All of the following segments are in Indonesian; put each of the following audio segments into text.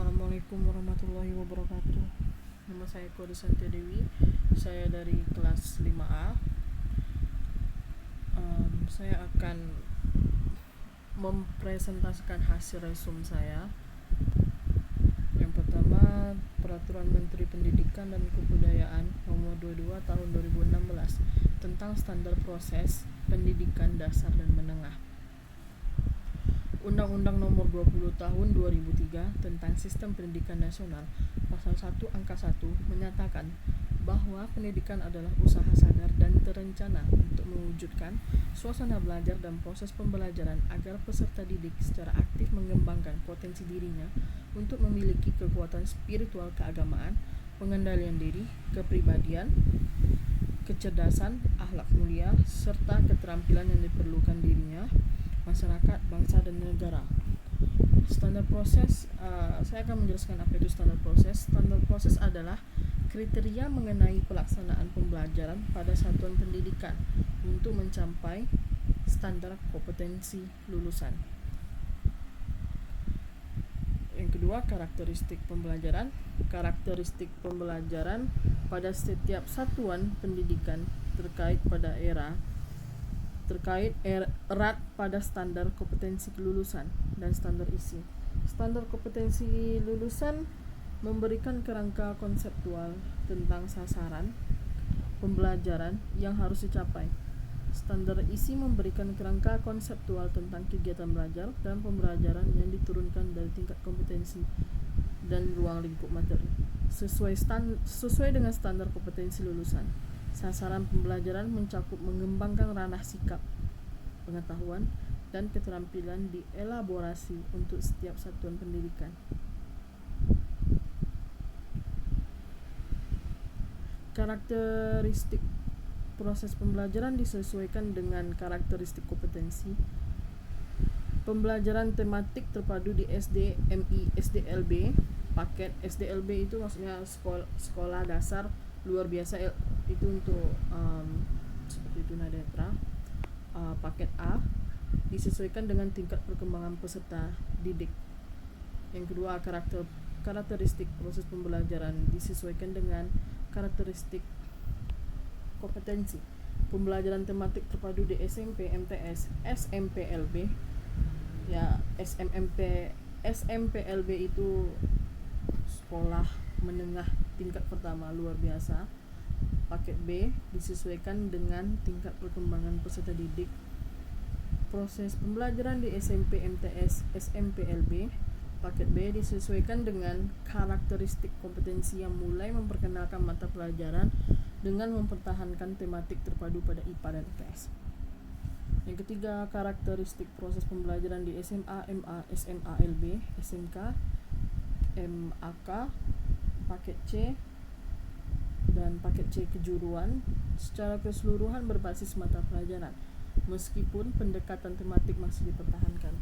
Assalamualaikum warahmatullahi wabarakatuh. Nama saya Kode Santia Dewi. Saya dari kelas 5A. Saya akan mempresentasikan hasil resume saya. Yang pertama, Peraturan Menteri Pendidikan dan Kebudayaan Nomor 22 Tahun 2016 tentang standar proses pendidikan dasar dan menengah. Undang-Undang Nomor 20 Tahun 2003 tentang Sistem Pendidikan Nasional Pasal 1 Angka 1 menyatakan bahwa pendidikan adalah usaha sadar dan terencana untuk mewujudkan suasana belajar dan proses pembelajaran agar peserta didik secara aktif mengembangkan potensi dirinya untuk memiliki kekuatan spiritual keagamaan, pengendalian diri, kepribadian, kecerdasan, akhlak mulia, serta keterampilan yang diperlukan dirinya, masyarakat, bangsa, dan negara. Standar proses, saya akan menjelaskan apa itu standar proses. Standar proses adalah kriteria mengenai pelaksanaan pembelajaran pada satuan pendidikan untuk mencapai standar kompetensi lulusan. Yang kedua, karakteristik pembelajaran. Karakteristik pembelajaran pada setiap satuan pendidikan terkait erat pada standar kompetensi kelulusan dan standar isi. Standar kompetensi lulusan memberikan kerangka konseptual tentang sasaran pembelajaran yang harus dicapai. Standar isi memberikan kerangka konseptual tentang kegiatan belajar dan pembelajaran yang diturunkan dari tingkat kompetensi dan ruang lingkup materi sesuai dengan standar kompetensi lulusan. Sasaran pembelajaran mencakup mengembangkan ranah sikap, pengetahuan, dan keterampilan dielaborasi untuk setiap satuan pendidikan. Karakteristik proses pembelajaran disesuaikan dengan karakteristik kompetensi. Pembelajaran tematik terpadu di SD, MI, SDLB. Paket SDLB itu maksudnya sekolah dasar luar biasa, itu untuk seperti tunanetra. Paket A disesuaikan dengan tingkat perkembangan peserta didik. Yang kedua, karakteristik proses pembelajaran disesuaikan dengan karakteristik kompetensi. Pembelajaran tematik terpadu di SMP, MTS, SMPLB. Ya, SMPLB itu sekolah menengah tingkat pertama luar biasa. Paket B disesuaikan dengan tingkat perkembangan peserta didik. Proses pembelajaran di SMP, MTS, SMPLB. Paket B disesuaikan dengan karakteristik kompetensi yang mulai memperkenalkan mata pelajaran dengan mempertahankan tematik terpadu pada IPA dan IPS. Yang ketiga, karakteristik proses pembelajaran di SMA, MA, SMALB, SMK, MAK, paket C, dan paket C kejuruan secara keseluruhan berbasis mata pelajaran, meskipun pendekatan tematik masih dipertahankan.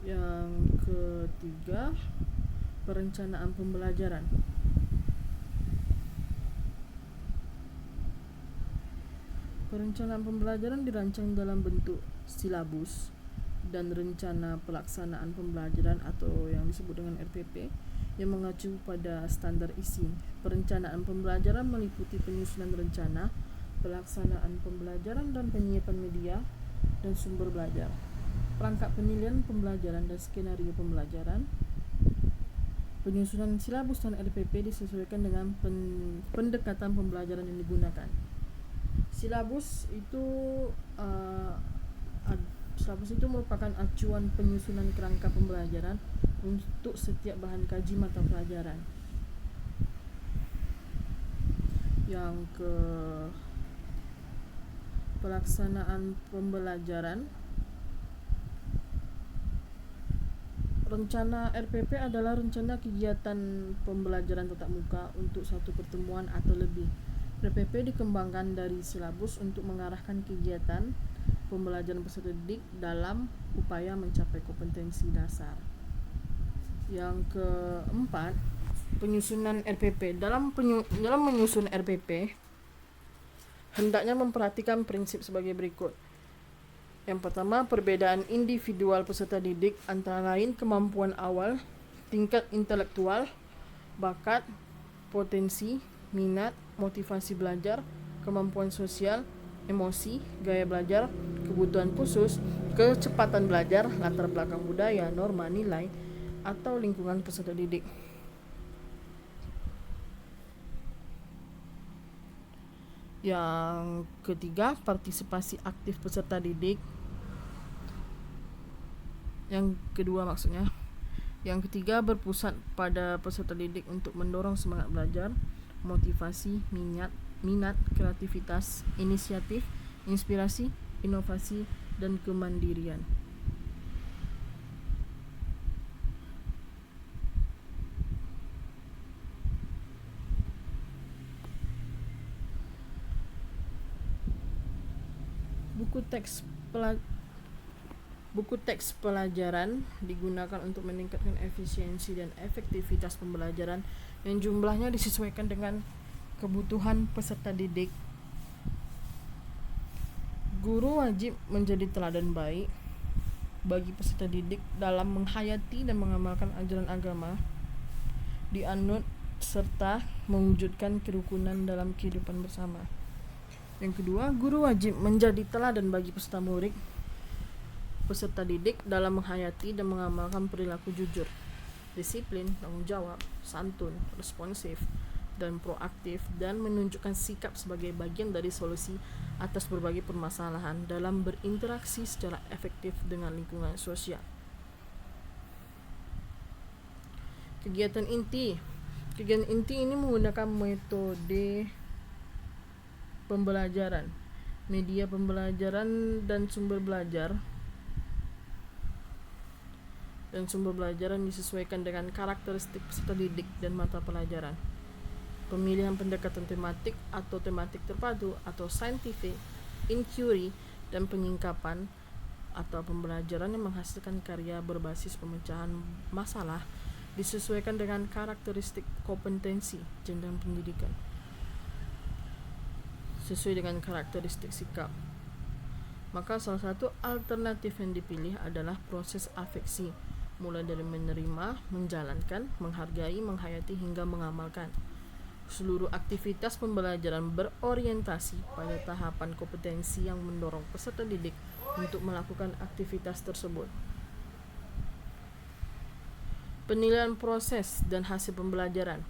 Yang ketiga, perencanaan pembelajaran. Perencanaan pembelajaran dirancang dalam bentuk silabus dan rencana pelaksanaan pembelajaran atau yang disebut dengan RPP yang mengacu pada standar isi. Perencanaan pembelajaran meliputi penyusunan rencana, pelaksanaan pembelajaran dan penyiapan media dan sumber belajar, perangkat penilaian pembelajaran dan skenario pembelajaran. Penyusunan silabus dan RPP disesuaikan dengan pendekatan pembelajaran yang digunakan. Silabus itu merupakan acuan penyusunan kerangka pembelajaran untuk setiap bahan kaji mata pelajaran. Yang ke pelaksanaan pembelajaran. Rencana RPP adalah rencana kegiatan pembelajaran tatap muka untuk satu pertemuan atau lebih. RPP dikembangkan dari silabus untuk mengarahkan kegiatan pembelajaran peserta didik dalam upaya mencapai kompetensi dasar. Yang keempat, penyusunan RPP. Dalam menyusun RPP hendaknya memperhatikan prinsip sebagai berikut. Yang pertama, perbedaan individual peserta didik antara lain kemampuan awal, tingkat intelektual, bakat, potensi, minat, motivasi belajar, kemampuan sosial, emosi, gaya belajar, kebutuhan khusus, kecepatan belajar, latar belakang budaya, norma, nilai, atau lingkungan peserta didik. Yang ketiga, partisipasi aktif peserta didik. Yang kedua maksudnya. Yang ketiga, berpusat pada peserta didik untuk mendorong semangat belajar, motivasi, minat, kreativitas, inisiatif, inspirasi, inovasi, dan kemandirian. Buku teks pelajaran digunakan untuk meningkatkan efisiensi dan efektivitas pembelajaran yang jumlahnya disesuaikan dengan kebutuhan peserta didik. Guru wajib menjadi teladan baik bagi peserta didik dalam menghayati dan mengamalkan ajaran agama, dianut serta mewujudkan kerukunan dalam kehidupan bersama. Yang kedua, guru wajib menjadi teladan bagi peserta didik dalam menghayati dan mengamalkan perilaku jujur, disiplin, tanggung jawab, santun, responsif, dan proaktif, dan menunjukkan sikap sebagai bagian dari solusi atas berbagai permasalahan dalam berinteraksi secara efektif dengan lingkungan sosial. Kegiatan inti ini menggunakan metode pembelajaran, media pembelajaran, dan sumber pembelajaran disesuaikan dengan karakteristik peserta didik dan mata pelajaran. Pemilihan pendekatan tematik atau tematik terpadu atau scientific inquiry dan penyingkapan atau pembelajaran yang menghasilkan karya berbasis pemecahan masalah disesuaikan dengan karakteristik kompetensi jenjang pendidikan sesuai dengan karakteristik sikap. Maka salah satu alternatif yang dipilih adalah proses afeksi, mulai dari menerima, menjalankan, menghargai, menghayati hingga mengamalkan. Seluruh aktivitas pembelajaran berorientasi pada tahapan kompetensi yang mendorong peserta didik untuk melakukan aktivitas tersebut. Penilaian proses dan hasil pembelajaran.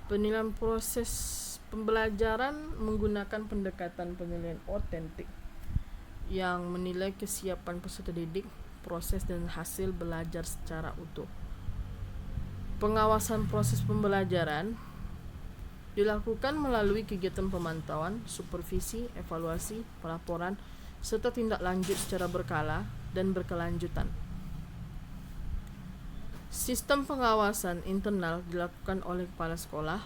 Penilaian proses pembelajaran menggunakan pendekatan penilaian otentik yang menilai kesiapan peserta didik, proses dan hasil belajar secara utuh. Pengawasan proses pembelajaran dilakukan melalui kegiatan pemantauan, supervisi, evaluasi, pelaporan, serta tindak lanjut secara berkala dan berkelanjutan. Sistem pengawasan internal dilakukan oleh kepala sekolah,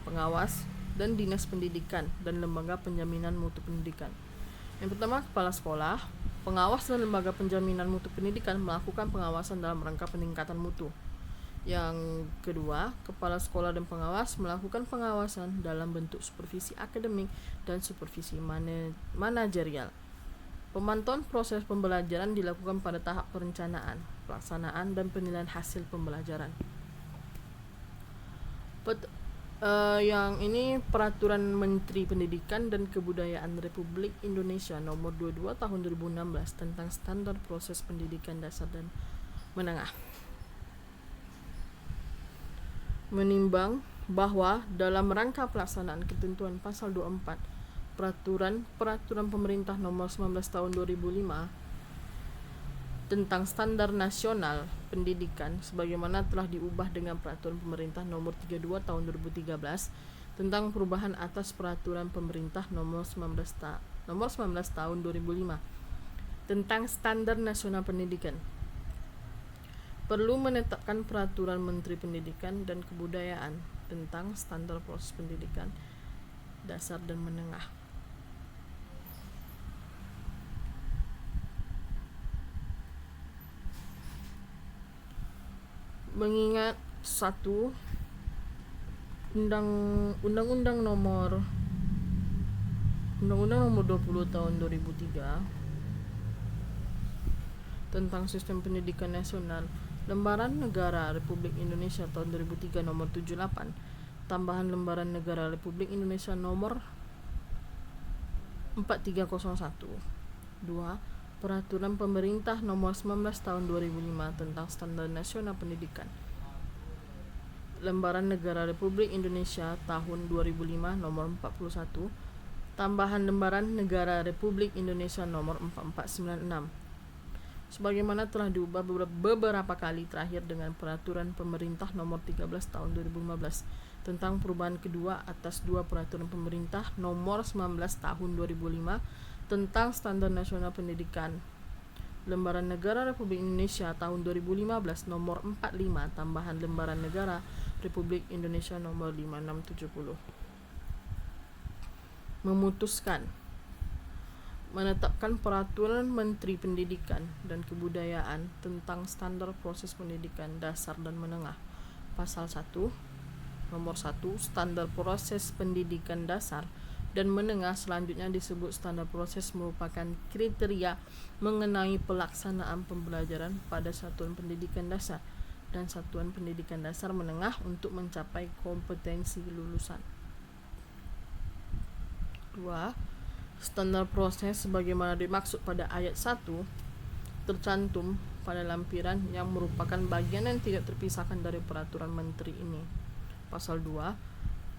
pengawas, dan dinas pendidikan dan lembaga penjaminan mutu pendidikan. Yang pertama, kepala sekolah, pengawas dan lembaga penjaminan mutu pendidikan melakukan pengawasan dalam rangka peningkatan mutu. Yang kedua, kepala sekolah dan pengawas melakukan pengawasan dalam bentuk supervisi akademik dan supervisi manajerial. Pemantauan proses pembelajaran dilakukan pada tahap perencanaan, pelaksanaan, dan penilaian hasil pembelajaran. Yang ini Peraturan Menteri Pendidikan dan Kebudayaan Republik Indonesia Nomor 22 Tahun 2016 tentang standar proses pendidikan dasar dan menengah. Menimbang bahwa dalam rangka pelaksanaan ketentuan pasal 24 Peraturan Pemerintah Nomor 19 Tahun 2005 tentang Standar Nasional Pendidikan sebagaimana telah diubah dengan Peraturan Pemerintah Nomor 32 Tahun 2013 tentang perubahan atas Peraturan Pemerintah Nomor 19 Tahun 2005 tentang Standar Nasional Pendidikan. Perlu menetapkan Peraturan Menteri Pendidikan dan Kebudayaan tentang standar proses pendidikan dasar dan menengah. Mengingat satu, Undang-Undang Nomor 20 Tahun 2003 tentang Sistem Pendidikan Nasional, Lembaran Negara Republik Indonesia tahun 2003 nomor 78, tambahan Lembaran Negara Republik Indonesia nomor 4301. 2. Peraturan Pemerintah nomor 19 tahun 2005 tentang Standar Nasional Pendidikan. Lembaran Negara Republik Indonesia tahun 2005 nomor 41, tambahan Lembaran Negara Republik Indonesia nomor 4496. Sebagaimana telah diubah beberapa kali, terakhir dengan Peraturan Pemerintah nomor 13 tahun 2015 tentang perubahan kedua atas dua Peraturan Pemerintah nomor 19 tahun 2005 tentang Standar Nasional Pendidikan. Lembaran Negara Republik Indonesia tahun 2015 nomor 45, tambahan Lembaran Negara Republik Indonesia nomor 5670. Memutuskan menetapkan Peraturan Menteri Pendidikan dan Kebudayaan tentang Standar Proses Pendidikan Dasar dan Menengah. Pasal 1, nomor 1, Standar Proses Pendidikan Dasar dan menengah selanjutnya disebut standar proses merupakan kriteria mengenai pelaksanaan pembelajaran pada satuan pendidikan dasar dan satuan pendidikan dasar menengah untuk mencapai kompetensi lulusan. 2. Standar proses sebagaimana dimaksud pada ayat 1 tercantum pada lampiran yang merupakan bagian yang tidak terpisahkan dari peraturan menteri ini. Pasal 2.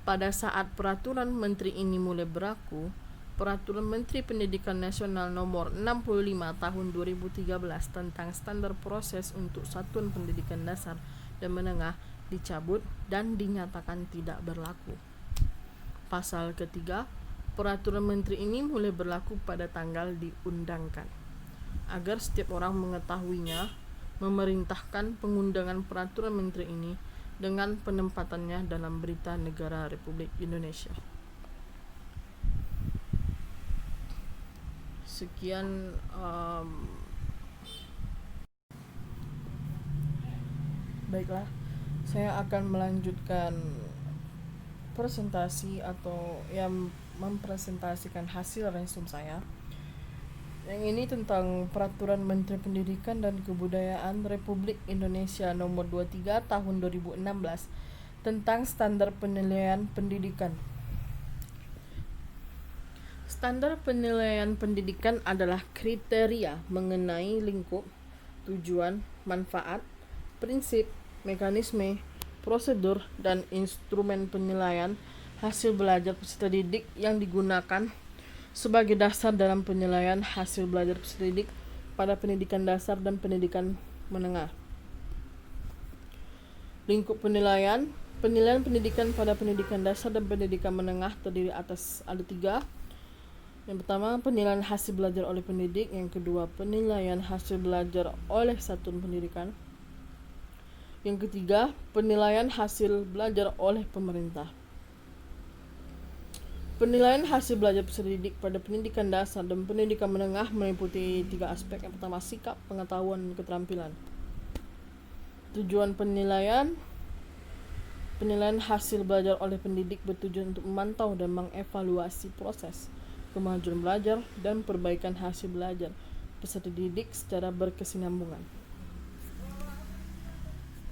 Pada saat peraturan menteri ini mulai berlaku, Peraturan Menteri Pendidikan Nasional nomor 65 tahun 2013 tentang standar proses untuk satuan pendidikan dasar dan menengah dicabut dan dinyatakan tidak berlaku. Pasal ketiga, peraturan menteri ini mulai berlaku pada tanggal diundangkan. Agar setiap orang mengetahuinya, memerintahkan pengundangan peraturan menteri ini dengan penempatannya dalam Berita Negara Republik Indonesia. Sekian baiklah, saya akan melanjutkan presentasi atau yang mempresentasikan hasil resum saya. Yang ini tentang Peraturan Menteri Pendidikan dan Kebudayaan Republik Indonesia nomor 23 tahun 2016 tentang standar penilaian pendidikan. Standar penilaian pendidikan adalah kriteria mengenai lingkup, tujuan, manfaat, prinsip, mekanisme, prosedur, dan instrumen penilaian hasil belajar peserta didik yang digunakan sebagai dasar dalam penilaian hasil belajar peserta didik pada pendidikan dasar dan pendidikan menengah. Lingkup penilaian pendidikan pada pendidikan dasar dan pendidikan menengah terdiri atas ada 3. Yang pertama, penilaian hasil belajar oleh pendidik. Yang kedua, penilaian hasil belajar oleh satuan pendidikan. Yang ketiga, penilaian hasil belajar oleh pemerintah. Penilaian hasil belajar peserta didik pada pendidikan dasar dan pendidikan menengah meliputi 3 aspek. Yang pertama, sikap, pengetahuan, dan keterampilan. Tujuan penilaian hasil belajar oleh pendidik bertujuan untuk memantau dan mengevaluasi proses, kemajuan belajar, dan perbaikan hasil belajar peserta didik secara berkesinambungan.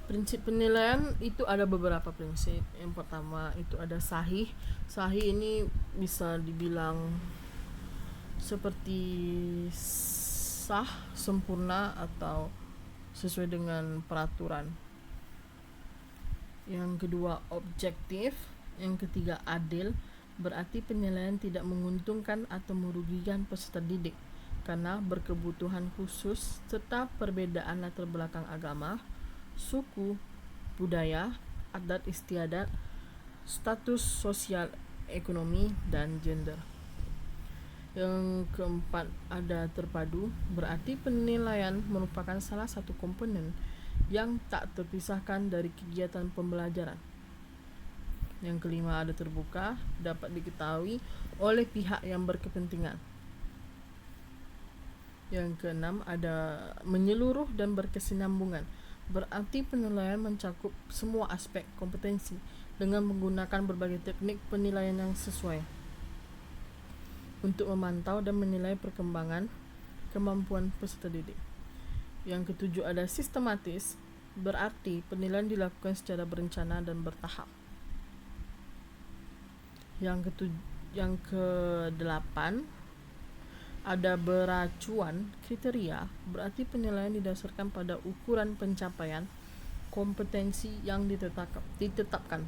Prinsip penilaian itu ada beberapa prinsip. Yang pertama itu ada sahih. Sahih ini bisa dibilang seperti sah, sempurna, atau sesuai dengan peraturan. Yang kedua objektif. Yang ketiga adil. Berarti penilaian tidak menguntungkan atau merugikan peserta didik karena berkebutuhan khusus serta perbedaan latar belakang agama, suku, budaya, adat istiadat, status sosial ekonomi, dan gender. Yang keempat ada terpadu, berarti penilaian merupakan salah satu komponen yang tak terpisahkan dari kegiatan pembelajaran. Yang kelima ada terbuka, dapat diketahui oleh pihak yang berkepentingan. Yang keenam ada menyeluruh dan berkesinambungan, berarti penilaian mencakup semua aspek kompetensi dengan menggunakan berbagai teknik penilaian yang sesuai untuk memantau dan menilai perkembangan kemampuan peserta didik. Yang ketujuh ada sistematis, berarti penilaian dilakukan secara berencana dan bertahap. Yang kedelapan ada beracuan kriteria, berarti penilaian didasarkan pada ukuran pencapaian kompetensi yang ditetapkan.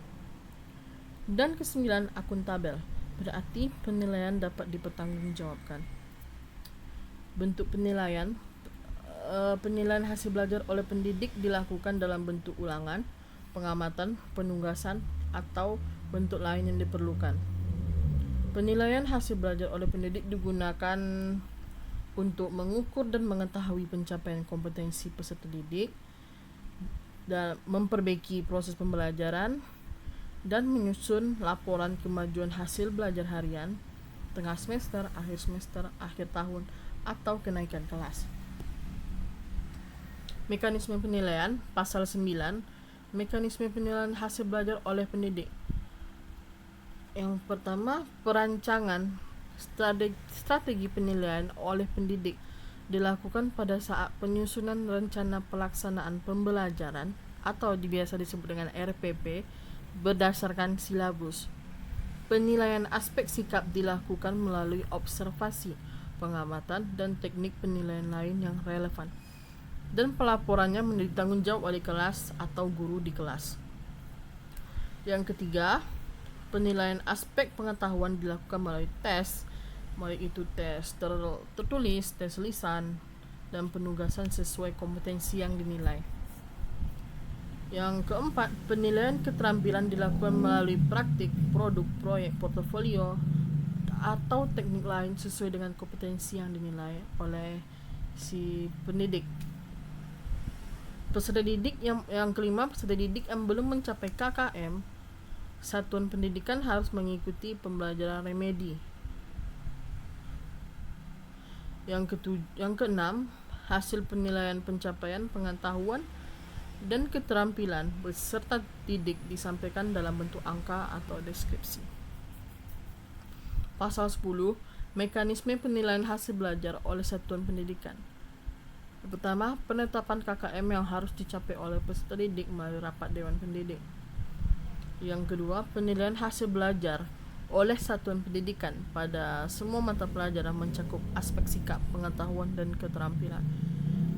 Dan kesembilan akuntabel, berarti penilaian dapat dipertanggungjawabkan. Bentuk penilaian penilaian hasil belajar oleh pendidik dilakukan dalam bentuk ulangan, pengamatan, penugasan, atau bentuk lain yang diperlukan. Penilaian hasil belajar oleh pendidik digunakan untuk mengukur dan mengetahui pencapaian kompetensi peserta didik, dan memperbaiki proses pembelajaran, dan menyusun laporan kemajuan hasil belajar harian, tengah semester, akhir tahun, atau kenaikan kelas. Mekanisme penilaian, pasal 9, mekanisme penilaian hasil belajar oleh pendidik. Yang pertama, perancangan strategi penilaian oleh pendidik dilakukan pada saat penyusunan rencana pelaksanaan pembelajaran atau biasa disebut dengan RPP berdasarkan silabus. Penilaian aspek sikap dilakukan melalui observasi, pengamatan, dan teknik penilaian lain yang relevan. Dan pelaporannya menjadi tanggung jawab wali kelas atau guru di kelas. Yang ketiga, penilaian aspek pengetahuan dilakukan melalui tes, baik itu tes tertulis, tes lisan, dan penugasan sesuai kompetensi yang dinilai. Yang keempat, penilaian keterampilan dilakukan melalui praktik, produk, proyek, portofolio, atau teknik lain sesuai dengan kompetensi yang dinilai oleh si pendidik. Peserta didik yang kelima, peserta didik yang belum mencapai KKM satuan pendidikan harus mengikuti pembelajaran remedi. Yang keenam, hasil penilaian pencapaian pengetahuan dan keterampilan peserta didik disampaikan dalam bentuk angka atau deskripsi. Pasal 10, mekanisme penilaian hasil belajar oleh satuan pendidikan. Yang pertama, penetapan KKM yang harus dicapai oleh peserta didik melalui rapat dewan pendidik. Yang kedua, penilaian hasil belajar oleh satuan pendidikan pada semua mata pelajaran mencakup aspek sikap, pengetahuan, dan keterampilan.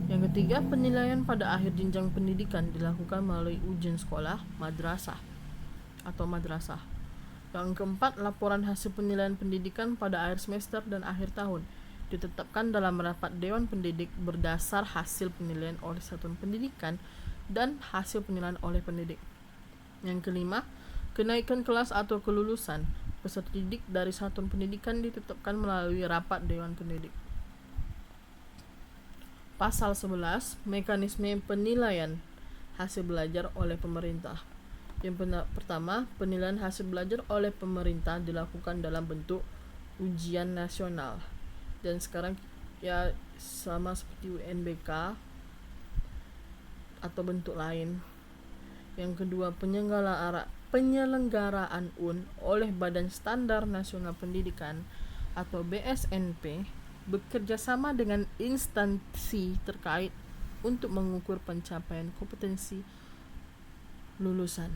Yang ketiga, penilaian pada akhir jenjang pendidikan dilakukan melalui ujian sekolah, madrasah. Yang keempat, laporan hasil penilaian pendidikan pada akhir semester dan akhir tahun ditetapkan dalam rapat dewan pendidik berdasar hasil penilaian oleh satuan pendidikan dan hasil penilaian oleh pendidik. Yang kelima, kenaikan kelas atau kelulusan peserta didik dari satuan pendidikan ditetapkan melalui rapat dewan pendidik. Pasal 11, mekanisme penilaian hasil belajar oleh pemerintah. Yang pertama, penilaian hasil belajar oleh pemerintah dilakukan dalam bentuk ujian nasional. Dan sekarang ya sama seperti UNBK atau bentuk lain. Yang kedua, penyelenggaraan UN oleh Badan Standar Nasional Pendidikan atau BSNP bekerja sama dengan instansi terkait untuk mengukur pencapaian kompetensi lulusan.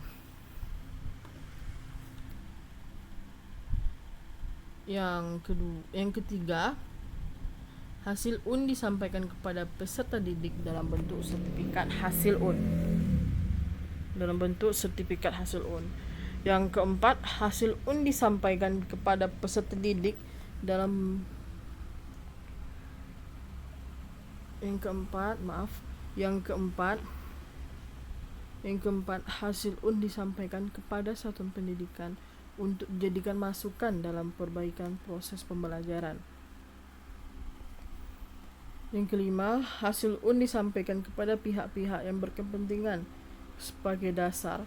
Yang ketiga, hasil UN disampaikan kepada peserta didik dalam bentuk sertifikat hasil UN. Yang keempat, hasil UN disampaikan kepada peserta didik dalam Yang keempat, hasil UN disampaikan kepada satuan pendidikan untuk dijadikan masukan dalam perbaikan proses pembelajaran. Yang kelima, hasil UN disampaikan kepada pihak-pihak yang berkepentingan sebagai dasar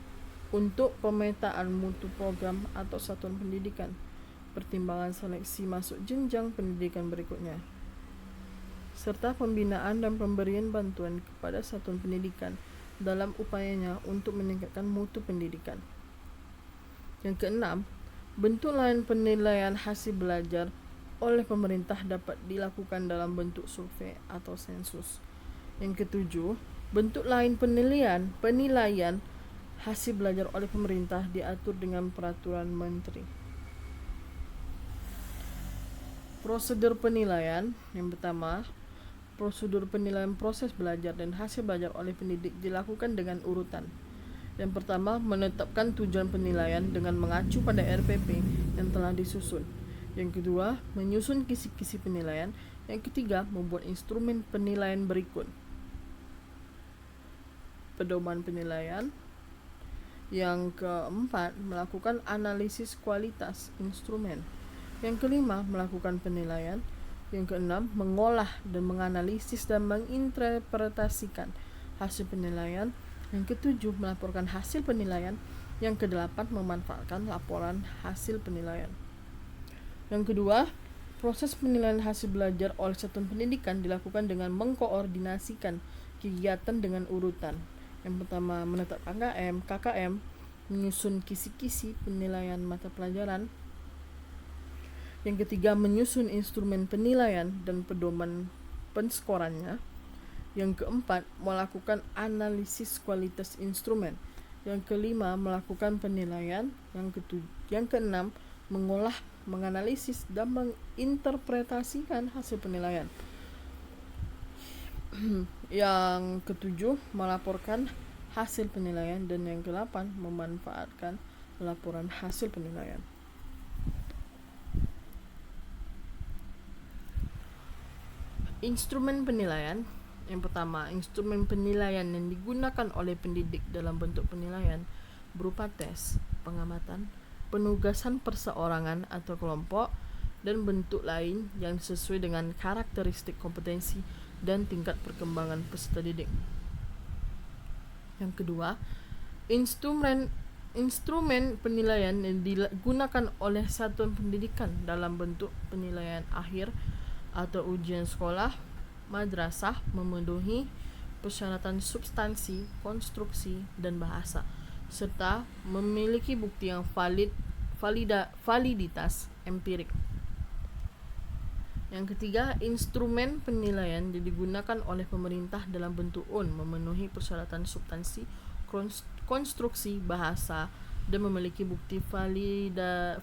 untuk pemetaan mutu program atau satuan pendidikan, pertimbangan seleksi masuk jenjang pendidikan berikutnya, serta pembinaan dan pemberian bantuan kepada satuan pendidikan dalam upayanya untuk meningkatkan mutu pendidikan. Yang keenam, bentuk lain penilaian hasil belajar oleh pemerintah dapat dilakukan dalam bentuk survei atau sensus. Yang ketujuh, bentuk lain penilaian hasil belajar oleh pemerintah diatur dengan peraturan menteri. Prosedur penilaian yang pertama, prosedur penilaian proses belajar dan hasil belajar oleh pendidik dilakukan dengan urutan. Yang pertama, menetapkan tujuan penilaian dengan mengacu pada RPP yang telah disusun. Yang kedua, menyusun kisi-kisi penilaian. Yang ketiga, membuat instrumen penilaian berikut: pedoman penilaian. Yang keempat, melakukan analisis kualitas instrumen. Yang kelima, melakukan penilaian. Yang keenam, mengolah dan menganalisis dan menginterpretasikan hasil penilaian. Yang ketujuh, melaporkan hasil penilaian. Yang kedelapan, memanfaatkan laporan hasil penilaian. Yang kedua, proses penilaian hasil belajar oleh satuan pendidikan dilakukan dengan mengkoordinasikan kegiatan dengan urutan. Yang pertama, menetapkan KKM, menyusun kisi-kisi penilaian mata pelajaran. Yang ketiga, menyusun instrumen penilaian dan pedoman penskorannya. Yang keempat, melakukan analisis kualitas instrumen. Yang kelima, melakukan penilaian. Yang keenam, mengolah, menganalisis dan menginterpretasikan hasil penilaian. Yang ketujuh, melaporkan hasil penilaian. Dan yang kedelapan, memanfaatkan laporan hasil penilaian. Instrumen penilaian. Yang pertama, instrumen penilaian yang digunakan oleh pendidik dalam bentuk penilaian berupa tes, pengamatan, penugasan perseorangan atau kelompok, dan bentuk lain yang sesuai dengan karakteristik kompetensi dan tingkat perkembangan peserta didik. Yang kedua, instrumen penilaian yang digunakan oleh satuan pendidikan dalam bentuk penilaian akhir atau ujian sekolah madrasah memenuhi persyaratan substansi, konstruksi, dan bahasa, serta memiliki bukti yang validitas empirik. Yang ketiga, instrumen penilaian yang digunakan oleh pemerintah dalam bentuk memenuhi persyaratan substansi, konstruksi, bahasa, dan memiliki bukti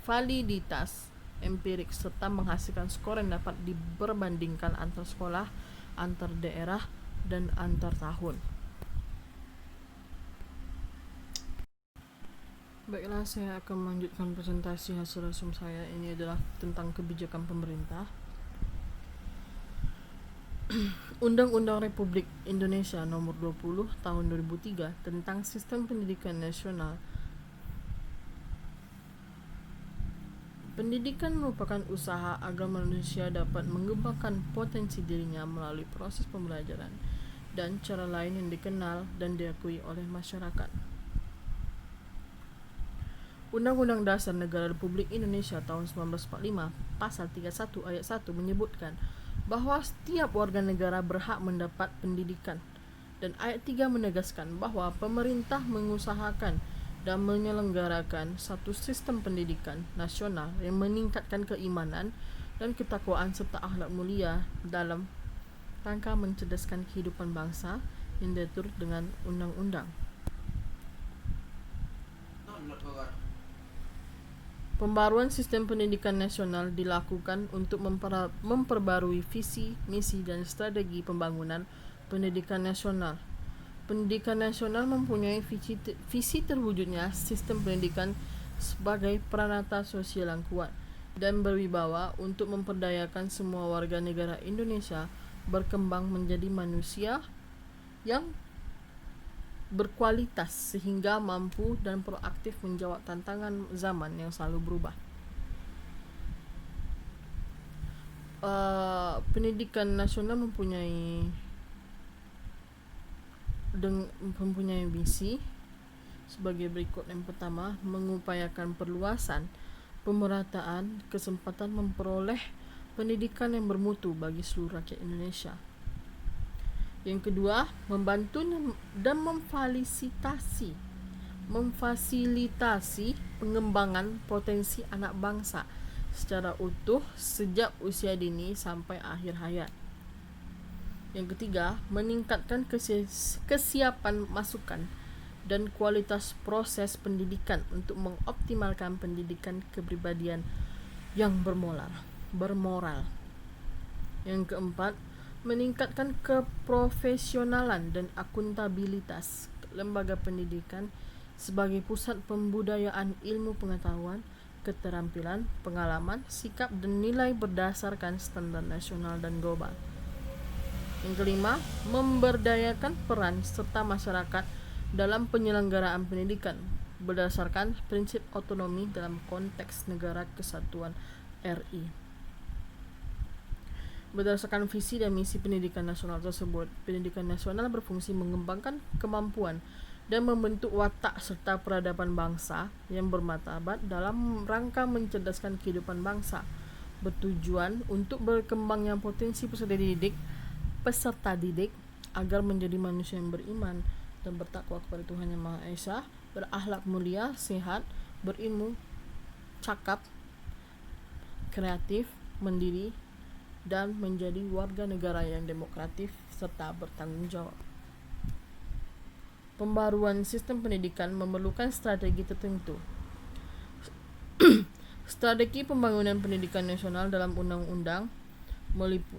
validitas empirik serta menghasilkan skor yang dapat diperbandingkan antar sekolah, antar daerah, dan antar tahun. Baiklah, saya akan melanjutkan presentasi hasil resum saya. Ini adalah tentang kebijakan pemerintah. Undang-Undang Republik Indonesia Nomor 20 Tahun 2003 tentang Sistem Pendidikan Nasional. Pendidikan merupakan usaha agar manusia dapat mengembangkan potensi dirinya melalui proses pembelajaran dan cara lain yang dikenal dan diakui oleh masyarakat. Undang-Undang Dasar Negara Republik Indonesia tahun 1945 Pasal 31 Ayat 1 menyebutkan bahwa setiap warga negara berhak mendapat pendidikan, dan ayat 3 menegaskan bahwa pemerintah mengusahakan dan menyelenggarakan satu sistem pendidikan nasional yang meningkatkan keimanan dan ketakwaan serta akhlak mulia dalam rangka mencerdaskan kehidupan bangsa yang diatur dengan undang-undang. Pembaruan sistem pendidikan nasional dilakukan untuk memperbarui visi, misi, dan strategi pembangunan pendidikan nasional. Pendidikan nasional mempunyai visi terwujudnya sistem pendidikan sebagai peranata sosial yang kuat dan berwibawa untuk memperdayakan semua warga negara Indonesia berkembang menjadi manusia yang berkualitas sehingga mampu dan proaktif menjawab tantangan zaman yang selalu berubah. Pendidikan nasional mempunyai misi sebagai berikut. Yang pertama, mengupayakan perluasan, pemerataan, kesempatan memperoleh pendidikan yang bermutu bagi seluruh rakyat Indonesia. Yang kedua, membantu dan memfasilitasi pengembangan potensi anak bangsa secara utuh sejak usia dini sampai akhir hayat. Yang ketiga, meningkatkan kesiapan masukan dan kualitas proses pendidikan untuk mengoptimalkan pendidikan kepribadian yang bermoral. Yang keempat, meningkatkan keprofesionalan dan akuntabilitas lembaga pendidikan sebagai pusat pembudayaan ilmu pengetahuan, keterampilan, pengalaman, sikap, dan nilai berdasarkan standar nasional dan global. Yang kelima, memberdayakan peran serta masyarakat dalam penyelenggaraan pendidikan berdasarkan prinsip otonomi dalam konteks negara kesatuan RI. Berdasarkan visi dan misi pendidikan nasional tersebut, pendidikan nasional berfungsi mengembangkan kemampuan dan membentuk watak serta peradaban bangsa yang bermartabat dalam rangka mencerdaskan kehidupan bangsa, bertujuan untuk berkembangnya potensi peserta didik agar menjadi manusia yang beriman dan bertakwa kepada Tuhan Yang Maha Esa, berakhlak mulia, sehat, berilmu, cakap, kreatif, mandiri, dan menjadi warga negara yang demokratis serta bertanggung jawab. Pembaruan sistem pendidikan memerlukan strategi tertentu. Strategi pembangunan pendidikan nasional dalam undang-undang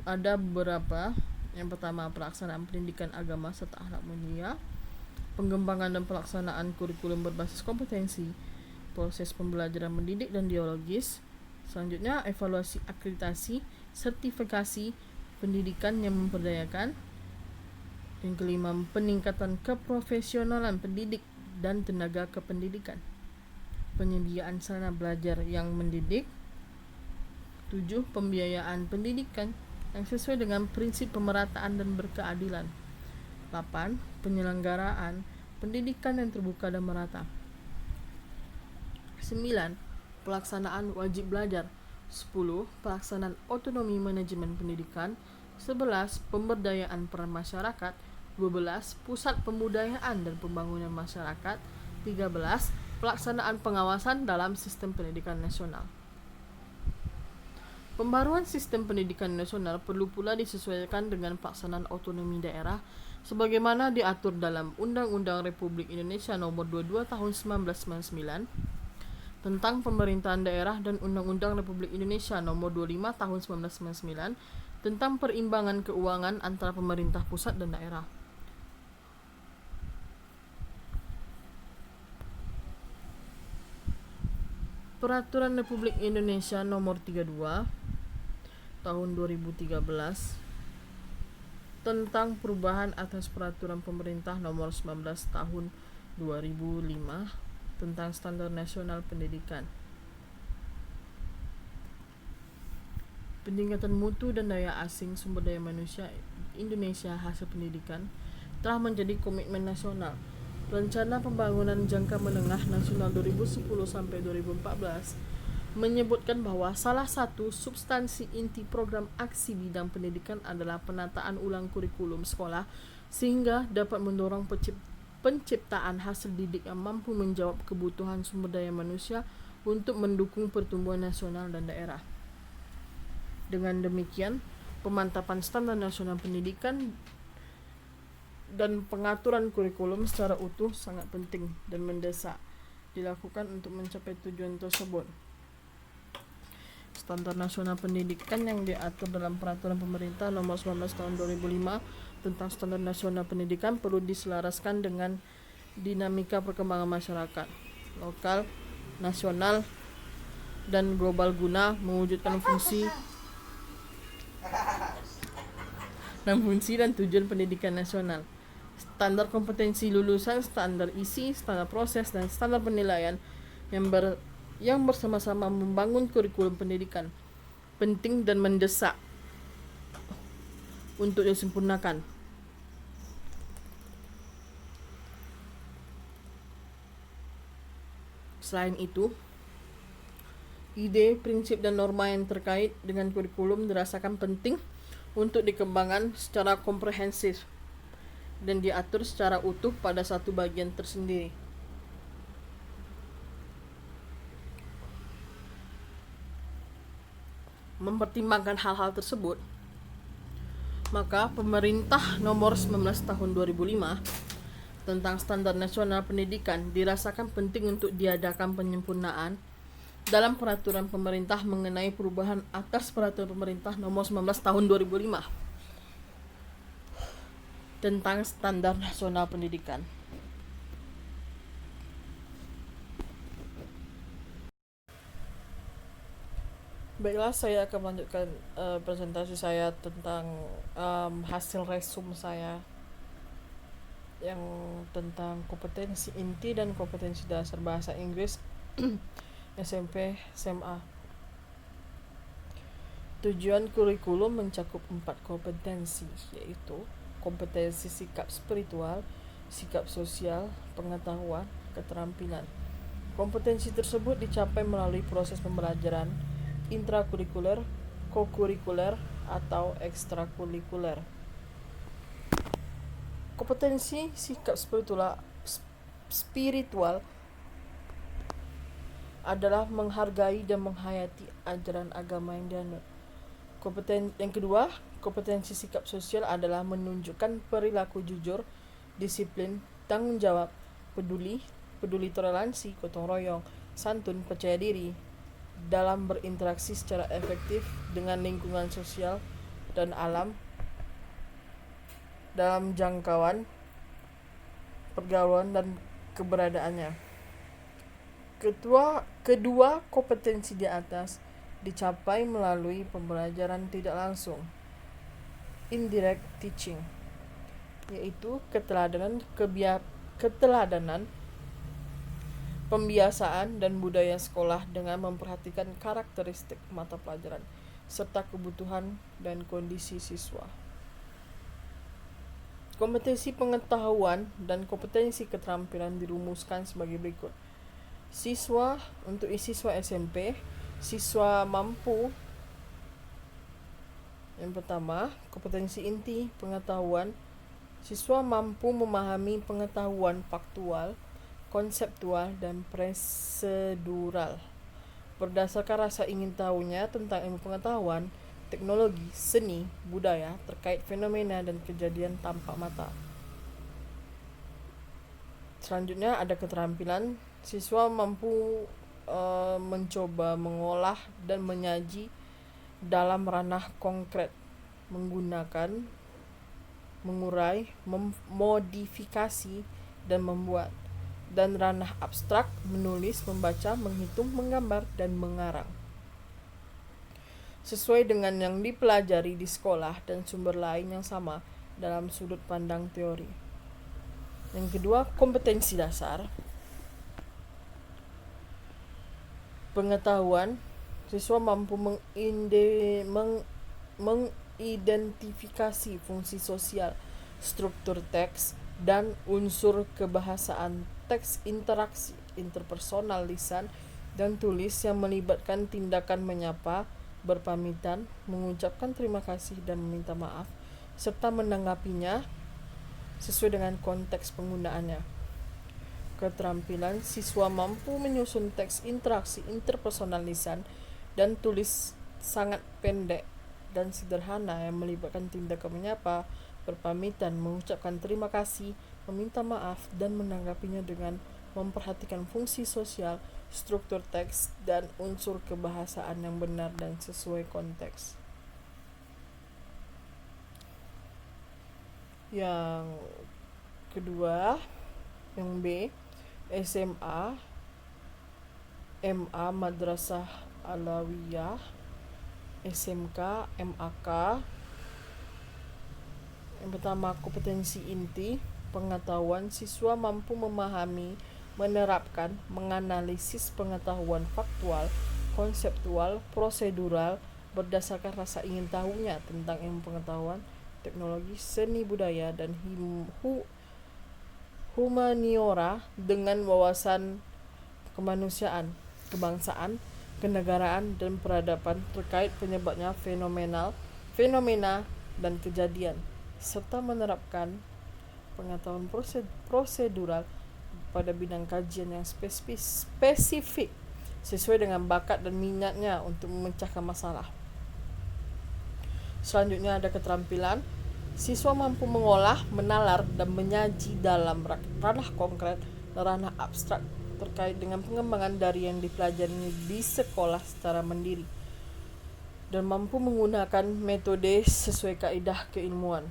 ada beberapa. Yang pertama, pelaksanaan pendidikan agama serta akhlak mulia, pengembangan dan pelaksanaan kurikulum berbasis kompetensi, proses pembelajaran mendidik dan dialogis. Selanjutnya, evaluasi akreditasi, sertifikasi pendidikan yang memperdayakan. Yang kelima, peningkatan keprofesionalan pendidik dan tenaga kependidikan, penyediaan sarana belajar yang mendidik. 7. Pembiayaan pendidikan yang sesuai dengan prinsip pemerataan dan berkeadilan. 8. Penyelenggaraan pendidikan yang terbuka dan merata. 9. Pelaksanaan wajib belajar. 10. Pelaksanaan otonomi manajemen pendidikan. 11. Pemberdayaan peran masyarakat. 12. Pusat pembudayaan dan pembangunan masyarakat. 13. Pelaksanaan pengawasan dalam sistem pendidikan nasional. Pembaruan sistem pendidikan nasional perlu pula disesuaikan dengan pelaksanaan otonomi daerah sebagaimana diatur dalam Undang-Undang Republik Indonesia Nomor 22 Tahun 1999 tentang Pemerintahan Daerah dan Undang-Undang Republik Indonesia Nomor 25 Tahun 1999 tentang perimbangan keuangan antara pemerintah pusat dan daerah. Peraturan Republik Indonesia Nomor 32 Tahun 2013 tentang perubahan atas Peraturan Pemerintah Nomor 19 Tahun 2005 tentang Standar Nasional Pendidikan. Peningkatan mutu dan daya asing sumber daya manusia Indonesia hasil pendidikan telah menjadi komitmen nasional. Rencana Pembangunan Jangka Menengah Nasional 2010 sampai 2014 menyebutkan bahwa salah satu substansi inti program aksi bidang pendidikan adalah penataan ulang kurikulum sekolah sehingga dapat mendorong penciptaan hasil didik yang mampu menjawab kebutuhan sumber daya manusia untuk mendukung pertumbuhan nasional dan daerah. Dengan demikian, pemantapan standar nasional pendidikan dan pengaturan kurikulum secara utuh sangat penting dan mendesak dilakukan untuk mencapai tujuan tersebut. Standar nasional pendidikan yang diatur dalam Peraturan Pemerintah Nomor 19 Tahun 2005 tentang Standar Nasional Pendidikan perlu diselaraskan dengan dinamika perkembangan masyarakat lokal, nasional, dan global guna mewujudkan fungsi dan tujuan pendidikan nasional. Standar kompetensi lulusan, standar isi, standar proses, dan standar penilaian yang bersama-sama membangun kurikulum pendidikan penting dan mendesak untuk disempurnakan. Selain itu, ide, prinsip, dan norma yang terkait dengan kurikulum dirasakan penting untuk dikembangkan secara komprehensif dan diatur secara utuh pada satu bagian tersendiri. Mempertimbangkan hal-hal tersebut, Maka pemerintah nomor 19 tahun 2005 tentang standar nasional pendidikan dirasakan penting untuk diadakan penyempurnaan dalam peraturan pemerintah mengenai perubahan atas peraturan pemerintah nomor 19 tahun 2005 tentang standar nasional pendidikan. Baiklah, saya akan melanjutkan presentasi saya tentang hasil resume saya yang tentang kompetensi inti dan kompetensi dasar bahasa Inggris SMP SMA. Tujuan kurikulum mencakup 4 kompetensi, yaitu kompetensi sikap spiritual, sikap sosial, pengetahuan, keterampilan. Kompetensi tersebut dicapai melalui proses pembelajaran intrakurikuler, kokurikuler, atau ekstrakurikuler. Kompetensi sikap spiritual adalah menghargai dan menghayati ajaran agama yang dianut. Yang kedua, kompetensi sikap sosial adalah menunjukkan perilaku jujur, disiplin, tanggung jawab, peduli toleransi, gotong royong, santun, percaya diri dalam berinteraksi secara efektif dengan lingkungan sosial dan alam dalam jangkauan pergaulan dan keberadaannya. Kedua kompetensi di atas dicapai melalui pembelajaran tidak langsung, indirect teaching, yaitu keteladanan, pembiasaan dan budaya sekolah dengan memperhatikan karakteristik mata pelajaran serta kebutuhan dan kondisi siswa. Kompetensi pengetahuan dan kompetensi keterampilan dirumuskan sebagai berikut. Untuk siswa SMP, siswa mampu. Yang pertama, kompetensi inti pengetahuan. Siswa mampu memahami pengetahuan faktual, konseptual, dan prosedural berdasarkan rasa ingin tahunya tentang ilmu pengetahuan, teknologi, seni, budaya terkait fenomena dan kejadian tampak mata. Selanjutnya ada keterampilan. Siswa mampu mencoba mengolah dan menyaji dalam ranah konkret, menggunakan, mengurai, memodifikasi, dan membuat, dan ranah abstrak, menulis, membaca, menghitung, menggambar, dan mengarang sesuai dengan yang dipelajari di sekolah dan sumber lain yang sama dalam sudut pandang teori. Yang kedua, kompetensi dasar. Pengetahuan. Siswa mampu mengidentifikasi fungsi sosial, struktur teks, dan unsur kebahasaan teks, interaksi interpersonal lisan dan tulis yang melibatkan tindakan menyapa, berpamitan, mengucapkan terima kasih dan meminta maaf, serta menanggapinya sesuai dengan konteks penggunaannya. Keterampilan. Siswa mampu menyusun teks interaksi interpersonal lisan dan tulis sangat pendek dan sederhana yang melibatkan tindakan menyapa, berpamitan, mengucapkan terima kasih, meminta maaf, dan menanggapinya dengan memperhatikan fungsi sosial, struktur teks, dan unsur kebahasaan yang benar dan sesuai konteks. Yang kedua, yang B, SMA, MA Madrasah Alawiyah, SMK, MAK. Yang pertama, kompetensi inti pengetahuan. Siswa mampu memahami, menerapkan, menganalisis pengetahuan faktual, konseptual, prosedural berdasarkan rasa ingin tahunya tentang ilmu pengetahuan, teknologi, seni, budaya, dan humaniora dengan wawasan kemanusiaan, kebangsaan, kenegaraan, dan peradaban terkait penyebabnya fenomena dan kejadian, serta menerapkan pengetahuan prosedural pada bidang kajian yang spesifik sesuai dengan bakat dan minatnya untuk memecahkan masalah. Selanjutnya ada keterampilan. Siswa mampu mengolah, menalar, dan menyaji dalam ranah konkret dan ranah abstrak terkait dengan pengembangan dari yang dipelajari di sekolah secara mandiri dan mampu menggunakan metode sesuai kaidah keilmuan.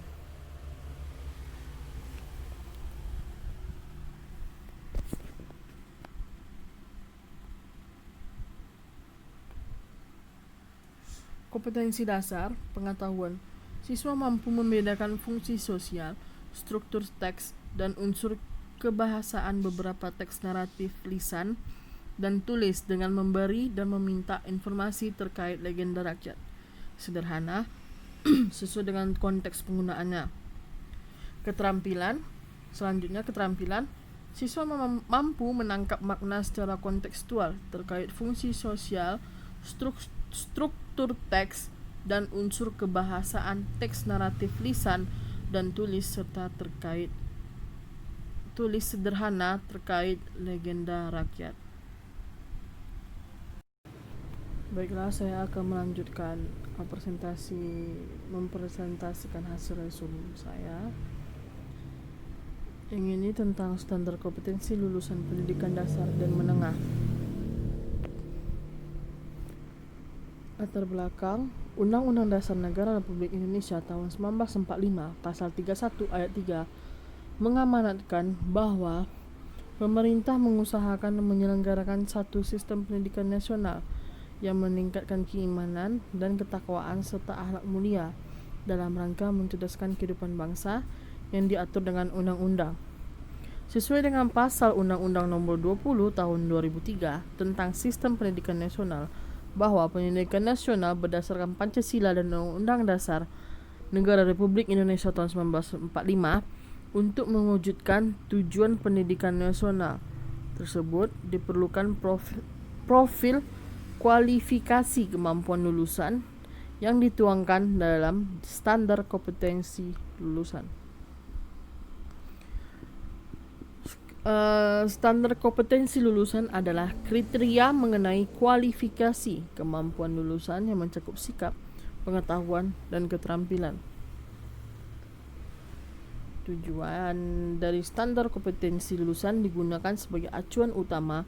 Kompetensi dasar, pengetahuan. Siswa mampu membedakan fungsi sosial, struktur teks, dan unsur kebahasaan beberapa teks naratif lisan dan tulis dengan memberi dan meminta informasi terkait legenda rakyat. Sederhana, sesuai dengan konteks penggunaannya. Keterampilan. Selanjutnya keterampilan. Siswa mampu menangkap makna secara kontekstual terkait fungsi sosial, struktur teks, dan unsur kebahasaan teks naratif lisan dan tulis serta terkait tulis sederhana terkait legenda rakyat. Baiklah, saya akan melanjutkan mempresentasikan hasil resume saya. Yang ini tentang standar kompetensi lulusan pendidikan dasar dan menengah. Latar belakang. Undang-Undang Dasar Negara Republik Indonesia tahun 1945 Pasal 31 Ayat 3 mengamanatkan bahwa pemerintah mengusahakan dan menyelenggarakan satu sistem pendidikan nasional yang meningkatkan keimanan dan ketakwaan serta akhlak mulia dalam rangka mencerdaskan kehidupan bangsa yang diatur dengan undang-undang. Sesuai dengan Pasal Undang-Undang Nomor 20 Tahun 2003 tentang Sistem Pendidikan Nasional, bahwa pendidikan nasional berdasarkan Pancasila dan Undang-Undang Dasar Negara Republik Indonesia tahun 1945 untuk mewujudkan tujuan pendidikan nasional tersebut diperlukan profil kualifikasi kemampuan lulusan yang dituangkan dalam standar kompetensi lulusan. Standar kompetensi lulusan adalah kriteria mengenai kualifikasi kemampuan lulusan yang mencakup sikap, pengetahuan, dan keterampilan. Tujuan dari standar kompetensi lulusan digunakan sebagai acuan utama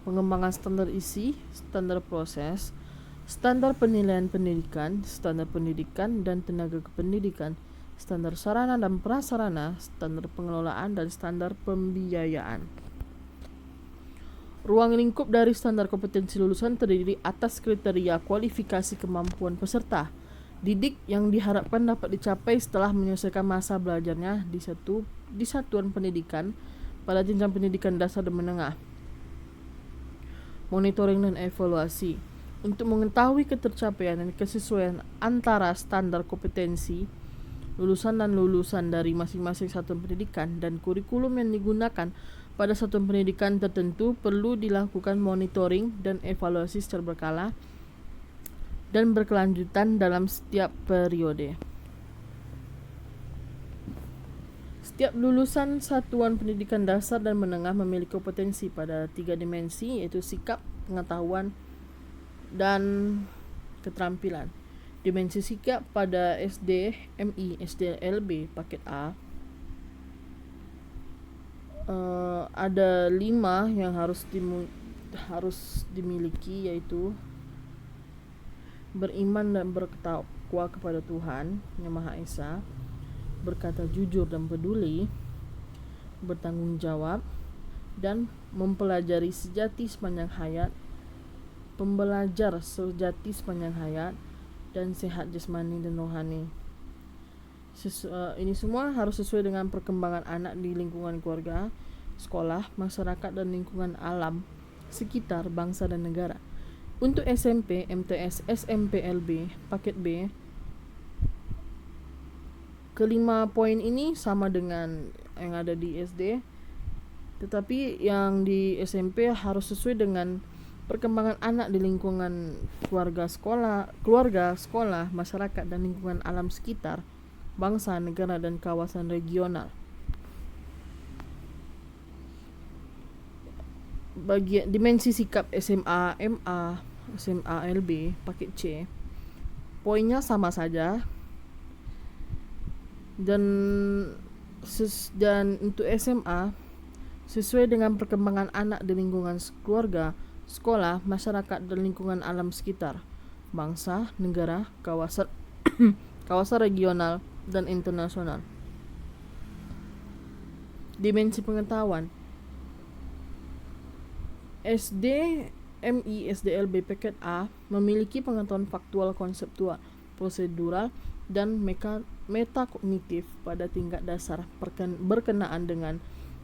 pengembangan standar isi, standar proses, standar penilaian pendidikan, standar pendidikan dan tenaga kependidikan, standar sarana dan prasarana, standar pengelolaan, dan standar pembiayaan. Ruang lingkup dari standar kompetensi lulusan terdiri atas kriteria kualifikasi kemampuan peserta didik yang diharapkan dapat dicapai setelah menyelesaikan masa belajarnya di satuan pendidikan pada jenjang pendidikan dasar dan menengah. Monitoring dan evaluasi. Untuk mengetahui ketercapaian dan kesesuaian antara standar kompetensi lulusan dan lulusan dari masing-masing satuan pendidikan dan kurikulum yang digunakan pada satuan pendidikan tertentu, perlu dilakukan monitoring dan evaluasi secara berkala dan berkelanjutan dalam setiap periode. Setiap lulusan satuan pendidikan dasar dan menengah memiliki kompetensi pada 3 dimensi, yaitu sikap, pengetahuan, dan keterampilan. Dimensi sikap pada SD, MI, SDLB paket A ada 5 yang harus dimiliki, yaitu beriman dan bertakwa kepada Tuhan Yang Maha Esa, berkata jujur dan peduli, bertanggung jawab, dan mempelajari sejati sepanjang hayat, pembelajar sejati sepanjang hayat, dan sehat jasmani dan rohani. Ini semua harus sesuai dengan perkembangan anak di lingkungan keluarga, sekolah, masyarakat, dan lingkungan alam sekitar bangsa dan negara. Untuk SMP, MTS, SMPLB, paket B, kelima poin ini sama dengan yang ada di SD, tetapi yang di SMP harus sesuai dengan perkembangan anak di lingkungan keluarga, sekolah, masyarakat, dan lingkungan alam sekitar bangsa, negara, dan kawasan regional. Bagi dimensi sikap SMA, MA, SMA LB, paket C, poinnya sama saja, dan untuk SMA sesuai dengan perkembangan anak di lingkungan keluarga, sekolah, masyarakat dan lingkungan alam sekitar, bangsa, negara, kawasan kawasan regional dan internasional. Dimensi pengetahuan. SD, MI, SDLB paket A memiliki pengetahuan faktual, konseptual, prosedural, dan metakognitif pada tingkat dasar berkenaan dengan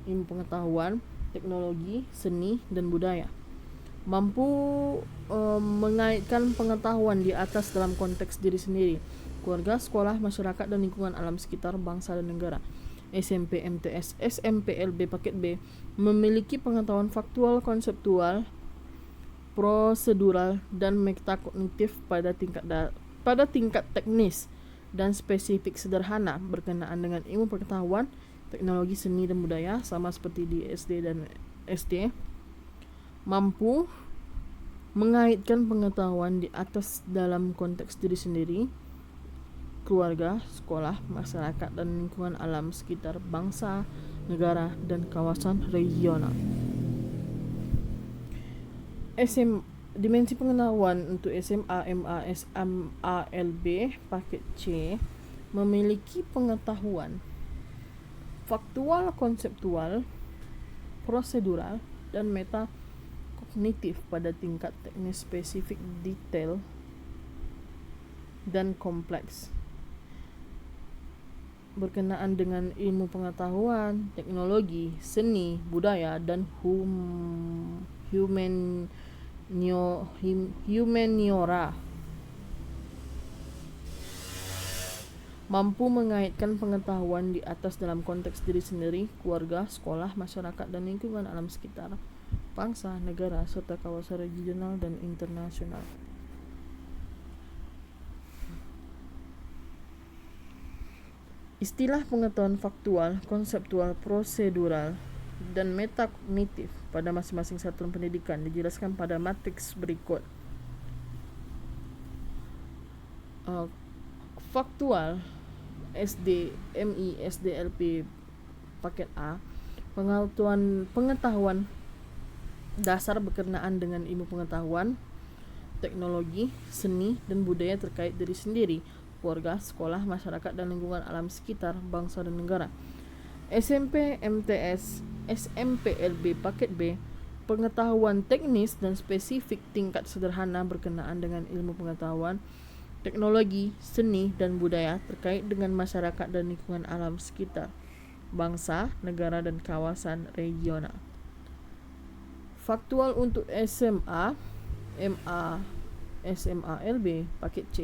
ilmu pengetahuan, teknologi, seni, dan budaya. Mampu mengaitkan pengetahuan di atas dalam konteks diri sendiri, keluarga, sekolah, masyarakat, dan lingkungan alam sekitar, bangsa, dan negara. SMP, MTS, SMPLB paket B memiliki pengetahuan faktual, konseptual, prosedural, dan metakognitif pada tingkat teknis dan spesifik sederhana berkenaan dengan ilmu pengetahuan, teknologi, seni, dan budaya, sama seperti di SD dan SD. Mampu mengaitkan pengetahuan di atas dalam konteks diri sendiri, keluarga, sekolah, masyarakat, dan lingkungan alam sekitar, bangsa, negara, dan kawasan regional. Dimensi pengetahuan untuk SMA, MA, SMA, LB paket C memiliki pengetahuan faktual, konseptual, prosedural, dan metakognitif pada tingkat teknis spesifik, detail, dan kompleks berkenaan dengan ilmu pengetahuan, teknologi, seni, budaya, dan humaniora. Mampu mengaitkan pengetahuan di atas dalam konteks diri sendiri, keluarga, sekolah, masyarakat, dan lingkungan alam sekitar, bangsa, negara, serta kawasan regional dan internasional. Istilah pengetahuan faktual, konseptual, prosedural, dan metakognitif pada masing-masing satuan pendidikan dijelaskan pada matriks berikut. Faktual, SD, MI, SDLP paket A, pengetahuan dasar berkenaan dengan ilmu pengetahuan, teknologi, seni, dan budaya terkait diri sendiri, keluarga, sekolah, masyarakat, dan lingkungan alam sekitar, bangsa, dan negara. SMP, MTS, SMPLB paket B, pengetahuan teknis dan spesifik tingkat sederhana berkenaan dengan ilmu pengetahuan, teknologi, seni, dan budaya terkait dengan masyarakat dan lingkungan alam sekitar, bangsa, negara, dan kawasan regional. Faktual untuk SMA, MA, SMA, LB paket C,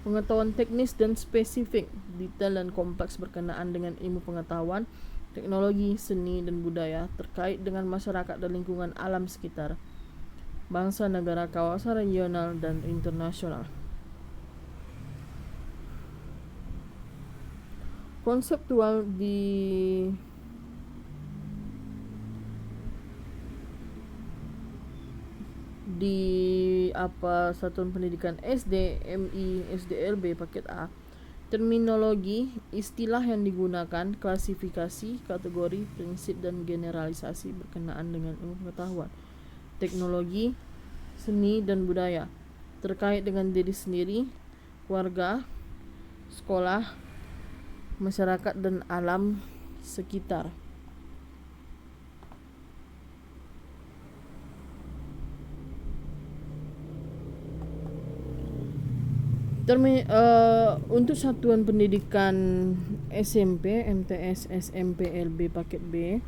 pengetahuan teknis dan spesifik, detail, dan kompleks berkenaan dengan ilmu pengetahuan, teknologi, seni, dan budaya terkait dengan masyarakat dan lingkungan alam sekitar, bangsa, negara, kawasan regional, dan internasional. Konseptual di satuan pendidikan SD, MI, SDLB paket A, terminologi, istilah yang digunakan, klasifikasi, kategori, prinsip, dan generalisasi berkenaan dengan ilmu pengetahuan, teknologi, seni, dan budaya terkait dengan diri sendiri, keluarga, sekolah, masyarakat, dan alam sekitar. Untuk satuan pendidikan SMP, MTS, SMPLB paket B,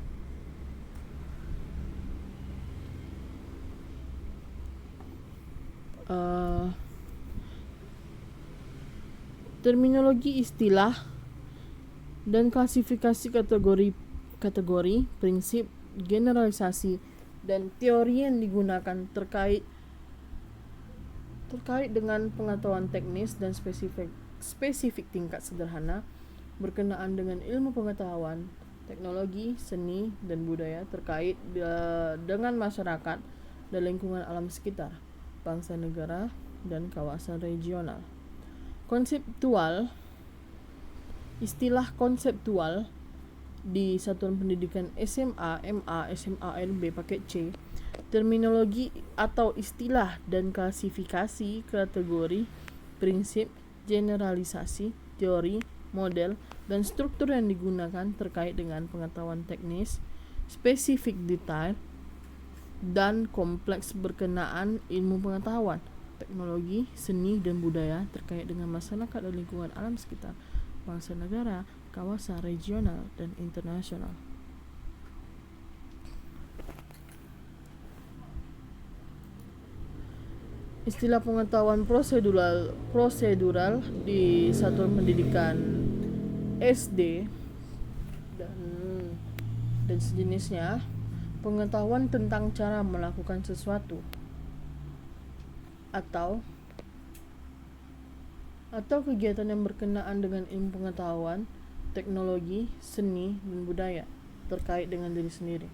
terminologi, istilah, dan klasifikasi, kategori, prinsip, generalisasi, dan teori yang digunakan terkait dengan pengetahuan teknis dan spesifik tingkat sederhana berkenaan dengan ilmu pengetahuan, teknologi, seni, dan budaya terkait dengan masyarakat dan lingkungan alam sekitar, bangsa, negara, dan kawasan regional. Konseptual Istilah konseptual di satuan pendidikan SMA, MA, SMA LB paket C, terminologi atau istilah dan klasifikasi kategori, prinsip, generalisasi, teori, model, dan struktur yang digunakan terkait dengan pengetahuan teknis, spesifik detail, dan kompleks berkenaan ilmu pengetahuan, teknologi, seni, dan budaya terkait dengan masyarakat dan lingkungan alam sekitar, bangsa negara, kawasan regional, dan internasional. Istilah pengetahuan prosedural di satuan pendidikan SD dan sejenisnya, pengetahuan tentang cara melakukan sesuatu atau kegiatan yang berkenaan dengan ilmu pengetahuan, teknologi, seni, dan budaya terkait dengan diri sendiri.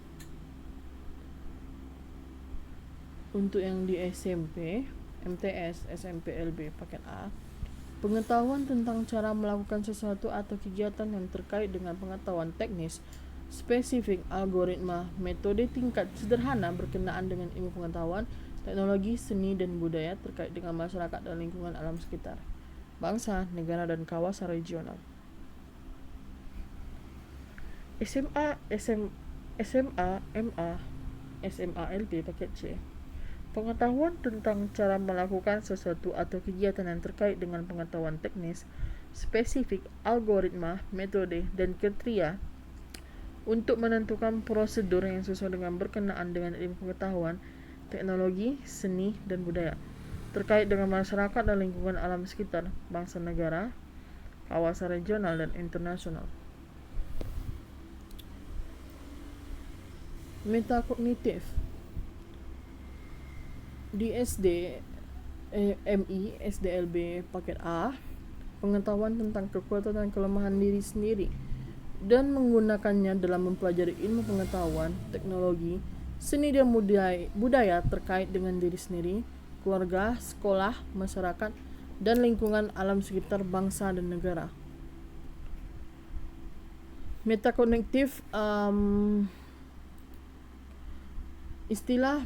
Untuk yang di SMP, MTS, SMP LB paket A, pengetahuan tentang cara melakukan sesuatu atau kegiatan yang terkait dengan pengetahuan teknis, spesifik, algoritma, metode tingkat sederhana berkenaan dengan ilmu pengetahuan, teknologi, seni, dan budaya terkait dengan masyarakat dan lingkungan alam sekitar, bangsa, negara, dan kawasan regional. SMA, MA, SMA LB paket C, pengetahuan tentang cara melakukan sesuatu atau kegiatan yang terkait dengan pengetahuan teknis, spesifik, algoritma, metode, dan kriteria untuk menentukan prosedur yang sesuai dengan berkenaan dengan ilmu pengetahuan, teknologi, seni, dan budaya terkait dengan masyarakat dan lingkungan alam sekitar, bangsa negara, kawasan regional, dan internasional. Metakognitif di SD, MI, SDLB paket A, pengetahuan tentang kekuatan dan kelemahan diri sendiri dan menggunakannya dalam mempelajari ilmu pengetahuan, teknologi, seni, dan budaya terkait dengan diri sendiri, keluarga, sekolah, masyarakat, dan lingkungan alam sekitar bangsa dan negara. Metakognitif, istilah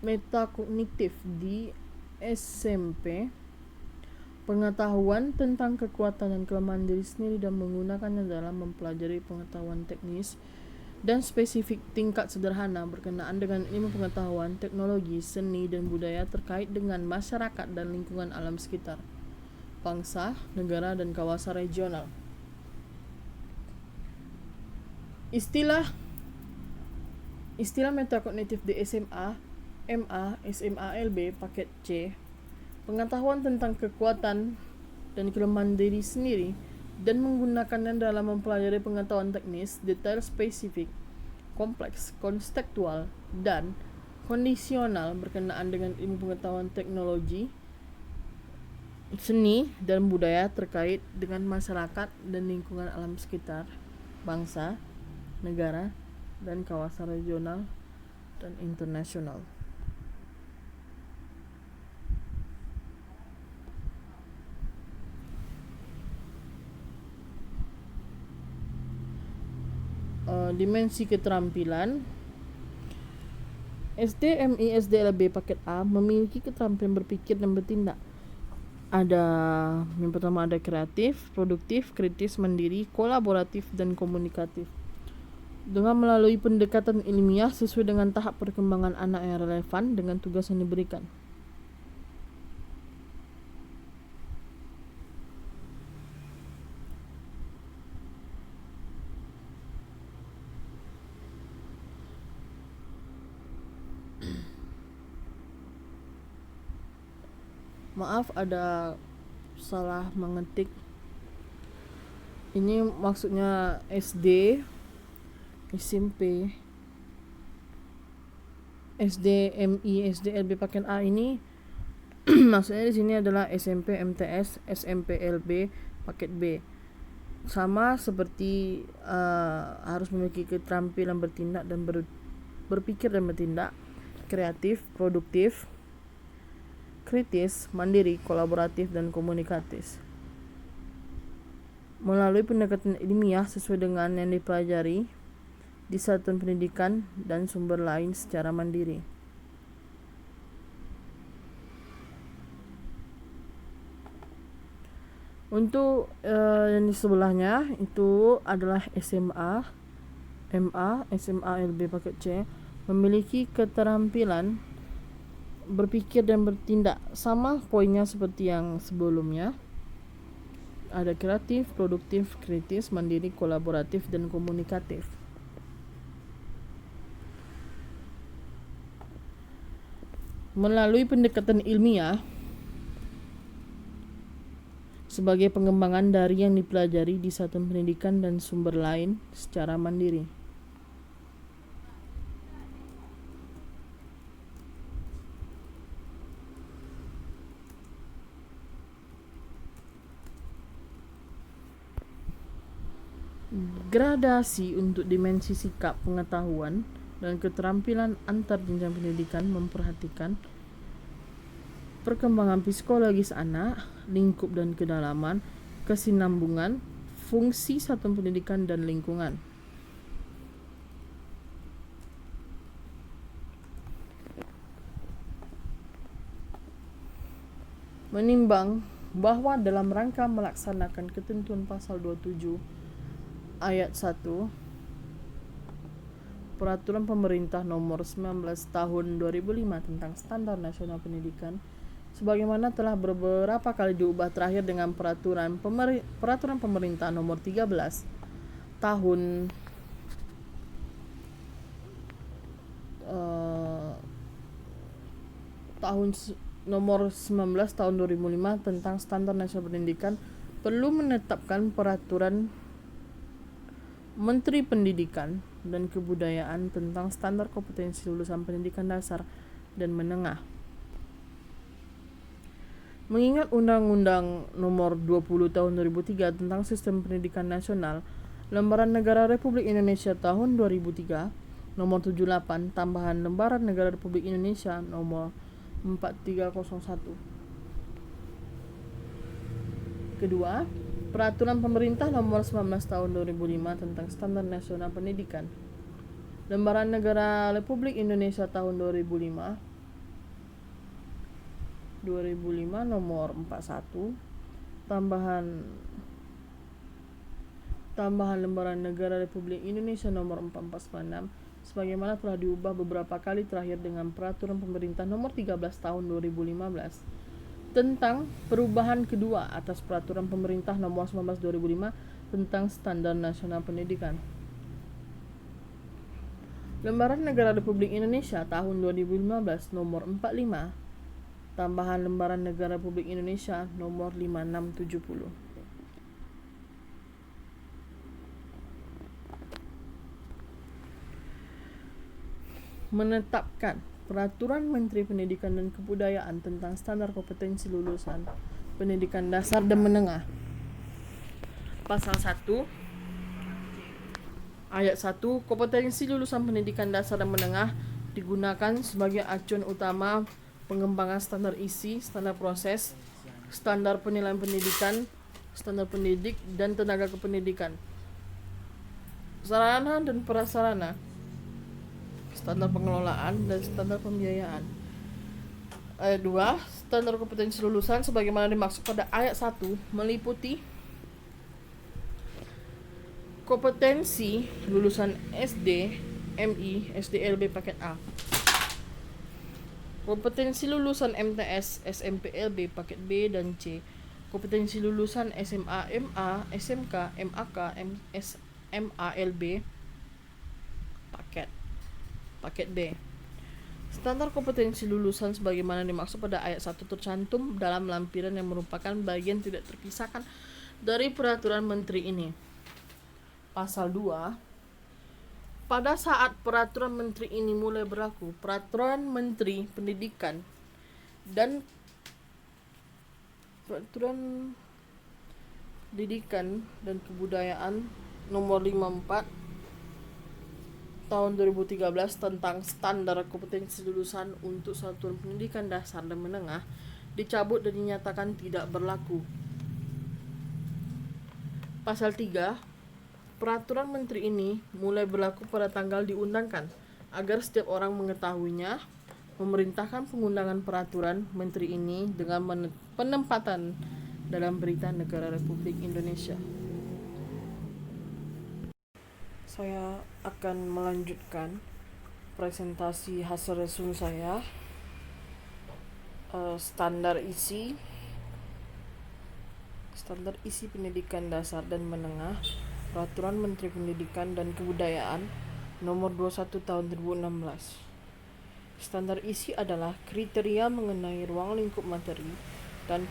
metakognitif di SMP, pengetahuan tentang kekuatan dan kelemahan diri sendiri dan menggunakannya dalam mempelajari pengetahuan teknis dan spesifik tingkat sederhana berkenaan dengan ilmu pengetahuan, teknologi, seni, dan budaya terkait dengan masyarakat dan lingkungan alam sekitar, bangsa, negara, dan kawasan regional. Istilah metakognitif di SMA, MA, SMA LB paket C, pengetahuan tentang kekuatan dan kelemahan diri sendiri dan menggunakannya dalam mempelajari pengetahuan teknis, detail, spesifik, kompleks, konseptual, dan kondisional berkenaan dengan ilmu pengetahuan, teknologi, seni, dan budaya terkait dengan masyarakat dan lingkungan alam sekitar, bangsa, negara, dan kawasan regional dan internasional. Dimensi keterampilan. SD, MI, SDLB paket A memiliki keterampilan berpikir dan bertindak. Yang pertama ada kreatif, produktif, kritis, mandiri, kolaboratif, dan komunikatif. Dengan melalui pendekatan ilmiah sesuai dengan tahap perkembangan anak yang relevan dengan tugas yang diberikan. Maaf ada salah mengetik. Ini maksudnya SD, SMP, SD, MI, SDLB paket A ini maksudnya di sini adalah SMP, MTS, SMP LB paket B. Sama seperti harus memiliki keterampilan bertindak dan berpikir dan bertindak, kreatif, produktif, kritis, mandiri, kolaboratif, dan komunikatif. melalui pendekatan ilmiah sesuai dengan yang dipelajari di satuan pendidikan dan sumber lain secara mandiri. Untuk yang di sebelahnya itu adalah SMA, MA, SMA LB paket C, memiliki keterampilan berpikir dan bertindak, sama poinnya seperti yang sebelumnya. Ada kreatif, produktif, kritis, mandiri, kolaboratif, dan komunikatif. Melalui pendekatan ilmiah sebagai pengembangan dari yang dipelajari di satuan pendidikan dan sumber lain secara mandiri. Gradasi untuk dimensi sikap, pengetahuan, dan keterampilan antar jenjang pendidikan memperhatikan perkembangan psikologis anak, lingkup dan kedalaman, kesinambungan, fungsi satuan pendidikan dan lingkungan. Menimbang bahwa dalam rangka melaksanakan ketentuan pasal 27 ayat 1 Peraturan Pemerintah Nomor 19 Tahun 2005 tentang Standar Nasional Pendidikan, sebagaimana telah beberapa kali diubah terakhir dengan Peraturan Pemerintah Nomor 13 Tahun Nomor 19 Tahun 2005 tentang Standar Nasional Pendidikan, perlu menetapkan peraturan Menteri Pendidikan dan Kebudayaan tentang standar kompetensi lulusan pendidikan dasar dan menengah. Mengingat Undang-Undang Nomor 20 Tahun 2003 tentang Sistem Pendidikan Nasional, Lembaran Negara Republik Indonesia Tahun 2003, Nomor 78, tambahan Lembaran Negara Republik Indonesia Nomor 4301. Kedua, Peraturan Pemerintah Nomor 19 Tahun 2005 tentang Standar Nasional Pendidikan. Lembaran Negara Republik Indonesia Tahun 2005 Nomor 41, tambahan Lembaran Negara Republik Indonesia Nomor 4496, sebagaimana telah diubah beberapa kali terakhir dengan Peraturan Pemerintah Nomor 13 Tahun 2015 tentang perubahan kedua atas Peraturan Pemerintah Nomor 19 2005 tentang Standar Nasional Pendidikan. Lembaran Negara Republik Indonesia Tahun 2015 Nomor 45, tambahan Lembaran Negara Republik Indonesia Nomor 5670. Menetapkan Peraturan Menteri Pendidikan dan Kebudayaan tentang Standar Kompetensi Lulusan Pendidikan Dasar dan Menengah. Pasal 1 Ayat 1, kompetensi lulusan pendidikan dasar dan menengah digunakan sebagai acuan utama pengembangan standar isi, standar proses, standar penilaian pendidikan, standar pendidik, dan tenaga kependidikan, sarana dan prasarana, standar pengelolaan, dan standar pembiayaan. Ayat 2, standar kompetensi lulusan sebagaimana dimaksud pada ayat 1 meliputi kompetensi lulusan SD, MI, SDLB paket A, kompetensi lulusan MTS, SMPLB paket B dan C, kompetensi lulusan SMA, MA, SMK, MAK, MALB paket B. Standar kompetensi lulusan sebagaimana dimaksud pada ayat 1 tercantum dalam lampiran yang merupakan bagian tidak terpisahkan dari peraturan menteri ini. Pasal 2, pada saat peraturan menteri ini mulai berlaku, Peraturan Menteri Pendidikan dan Kebudayaan Nomor 54 Tahun 2013 tentang standar kompetensi lulusan untuk satuan pendidikan dasar dan menengah dicabut dan dinyatakan tidak berlaku. Pasal 3, peraturan menteri ini mulai berlaku pada tanggal diundangkan, agar setiap orang mengetahuinya. Memerintahkan pengundangan peraturan menteri ini dengan penempatan dalam Berita Negara Republik Indonesia. Saya akan melanjutkan presentasi hasil resume saya. Standar isi pendidikan dasar dan menengah, Peraturan Menteri Pendidikan dan Kebudayaan Nomor 21 Tahun 2016. Standar isi adalah kriteria mengenai ruang lingkup materi dan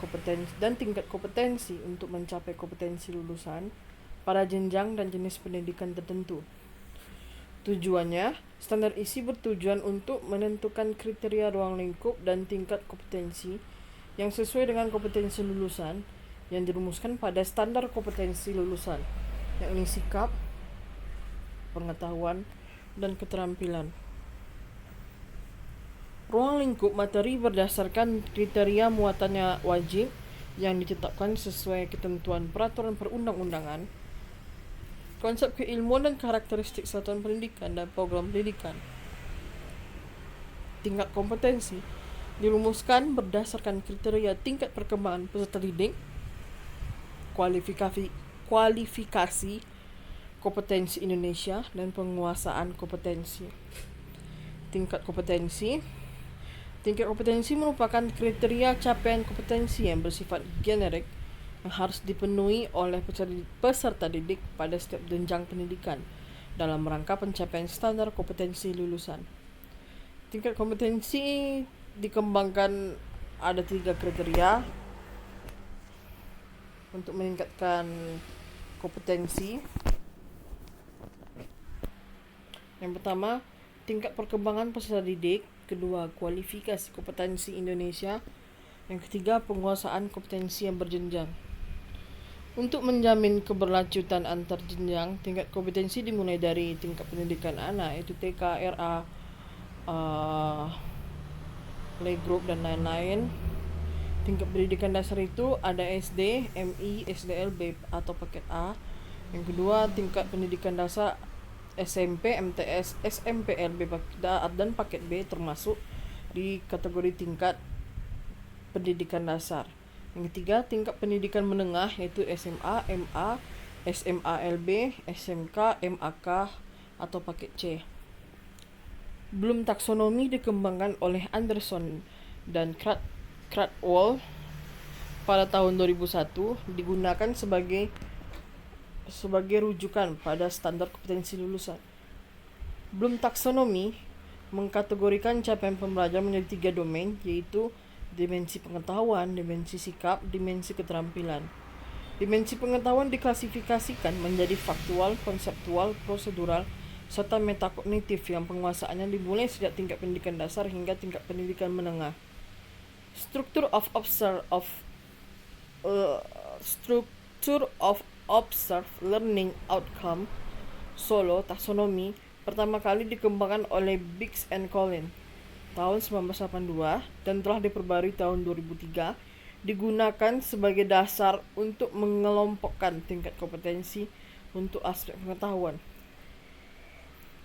tingkat kompetensi untuk mencapai kompetensi lulusan pada jenjang dan jenis pendidikan tertentu. Tujuannya, standar isi bertujuan untuk menentukan kriteria ruang lingkup dan tingkat kompetensi yang sesuai dengan kompetensi lulusan yang dirumuskan pada standar kompetensi lulusan, yakni sikap, pengetahuan, dan keterampilan. Ruang lingkup materi berdasarkan kriteria muatannya wajib yang ditetapkan sesuai ketentuan peraturan perundang-undangan, konsep keilmuan dan karakteristik satuan pendidikan dan program pendidikan. Tingkat kompetensi dirumuskan berdasarkan kriteria tingkat perkembangan peserta didik, kualifikasi kompetensi Indonesia, dan penguasaan kompetensi. Tingkat kompetensi merupakan kriteria capaian kompetensi yang bersifat generik yang harus dipenuhi oleh peserta didik pada setiap jenjang pendidikan dalam rangka pencapaian standar kompetensi lulusan. Tingkat kompetensi dikembangkan ada 3 kriteria untuk meningkatkan kompetensi. Yang pertama, tingkat perkembangan peserta didik. Kedua, kualifikasi kompetensi Indonesia. Yang ketiga, penguasaan kompetensi yang berjenjang. Untuk menjamin keberlanjutan antar jenjang, tingkat kompetensi dimulai dari tingkat pendidikan anak, yaitu TK, RA, playgroup, dan lain-lain. Tingkat pendidikan dasar itu ada SD, MI, SDLB atau paket A. Yang kedua, tingkat pendidikan dasar SMP, MTS, SMPLB dan paket B termasuk di kategori tingkat pendidikan dasar. Yang ketiga, tingkat pendidikan menengah yaitu SMA, MA, SMALB, SMK, MAK atau paket C. Belum taksonomi dikembangkan oleh Anderson dan Cradwell pada tahun 2001, digunakan sebagai rujukan pada standar kompetensi lulusan. Belum taksonomi mengkategorikan capaian pembelajaran menjadi 3 domain, yaitu dimensi pengetahuan, dimensi sikap, dimensi keterampilan. Dimensi pengetahuan diklasifikasikan menjadi faktual, konseptual, prosedural, serta metakognitif yang penguasaannya dimulai sejak tingkat pendidikan dasar hingga tingkat pendidikan menengah. Structure of Observed Learning Outcome Solo taksonomi pertama kali dikembangkan oleh Biggs and Collins tahun 1982 dan telah diperbarui tahun 2003, digunakan sebagai dasar untuk mengelompokkan tingkat kompetensi untuk aspek pengetahuan.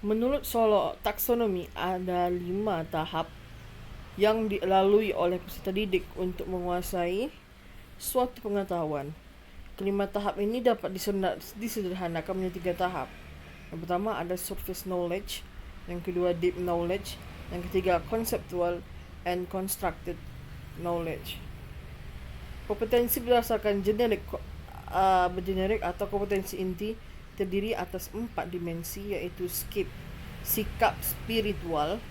Menurut Solo taksonomi ada 5 tahap yang dilalui oleh peserta didik untuk menguasai suatu pengetahuan. Kelima tahap ini dapat disederhanakan menjadi 3 tahap. Yang pertama ada surface knowledge, yang kedua deep knowledge, yang ketiga conceptual and constructed knowledge. Kompetensi berdasarkan generik atau kompetensi inti terdiri atas 4 dimensi, yaitu sikap spiritual,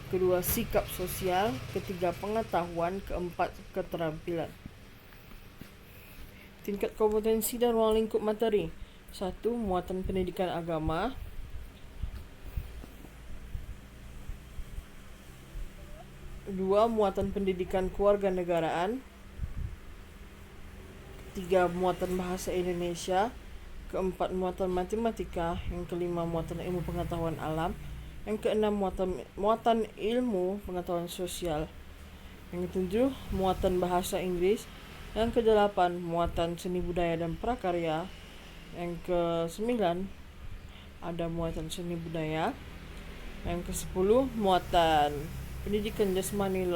kedua sikap sosial, ketiga pengetahuan, keempat keterampilan. Tingkat kompetensi dan ruang lingkup materi. 1. Muatan pendidikan agama. 2. Muatan pendidikan kewarganegaraan. 3. Muatan bahasa Indonesia. Keempat, muatan matematika. Yang kelima, muatan ilmu pengetahuan alam. Yang keenam, muatan ilmu pengetahuan sosial. Yang ketujuh, muatan bahasa Inggris. Yang kedelapan, muatan seni budaya dan prakarya. Yang ke-9 ada muatan seni budaya. Yang ke-10 muatan pendidikan jasmani,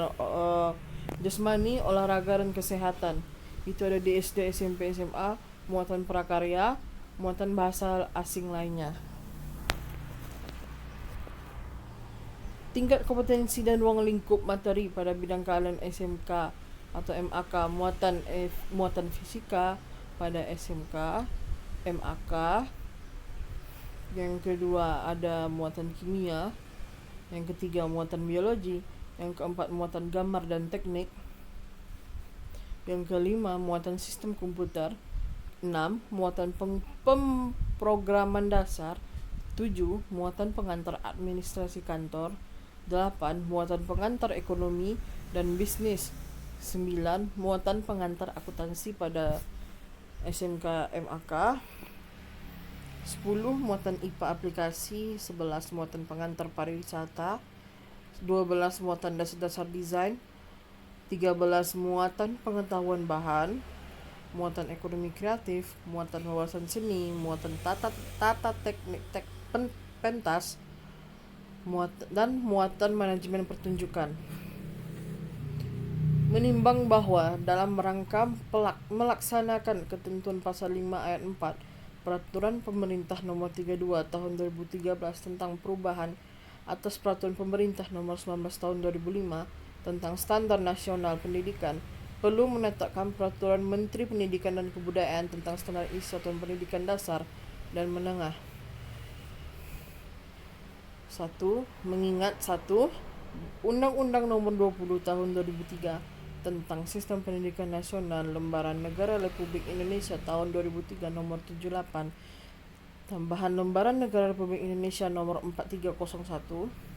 olahraga dan kesehatan. Itu ada di SD, SMP, SMA, muatan prakarya, muatan bahasa asing lainnya. Tingkat kompetensi dan ruang lingkup materi pada bidang keahlian SMK atau MAK, muatan fisika pada SMK, MAK. Yang kedua ada muatan kimia. Yang ketiga muatan biologi. Yang keempat muatan gambar dan teknik. Yang kelima muatan sistem komputer. 6 muatan pemrograman dasar. 7 muatan pengantar administrasi kantor. 8 muatan pengantar ekonomi dan bisnis. 9 muatan pengantar akuntansi pada SMK MAK. 10 muatan IPA aplikasi. 11 muatan pengantar pariwisata. 12 muatan dasar-dasar desain. 13 muatan pengetahuan bahan, muatan ekonomi kreatif, muatan wawasan seni, muatan tata teknik pentas, dan muatan manajemen pertunjukan. Menimbang bahwa dalam rangka melaksanakan ketentuan pasal 5 ayat 4 Peraturan Pemerintah Nomor 32 Tahun 2013 tentang perubahan atas Peraturan Pemerintah Nomor 19 Tahun 2005 tentang Standar Nasional Pendidikan, perlu menetapkan Peraturan Menteri Pendidikan dan Kebudayaan tentang Standar Isi Satuan Pendidikan Dasar dan Menengah. 1. Mengingat 1. Undang-Undang Nomor 20 Tahun 2003 tentang Sistem Pendidikan Nasional Lembaran Negara Republik Indonesia tahun 2003 Nomor 78, tambahan Lembaran Negara Republik Indonesia Nomor 4301.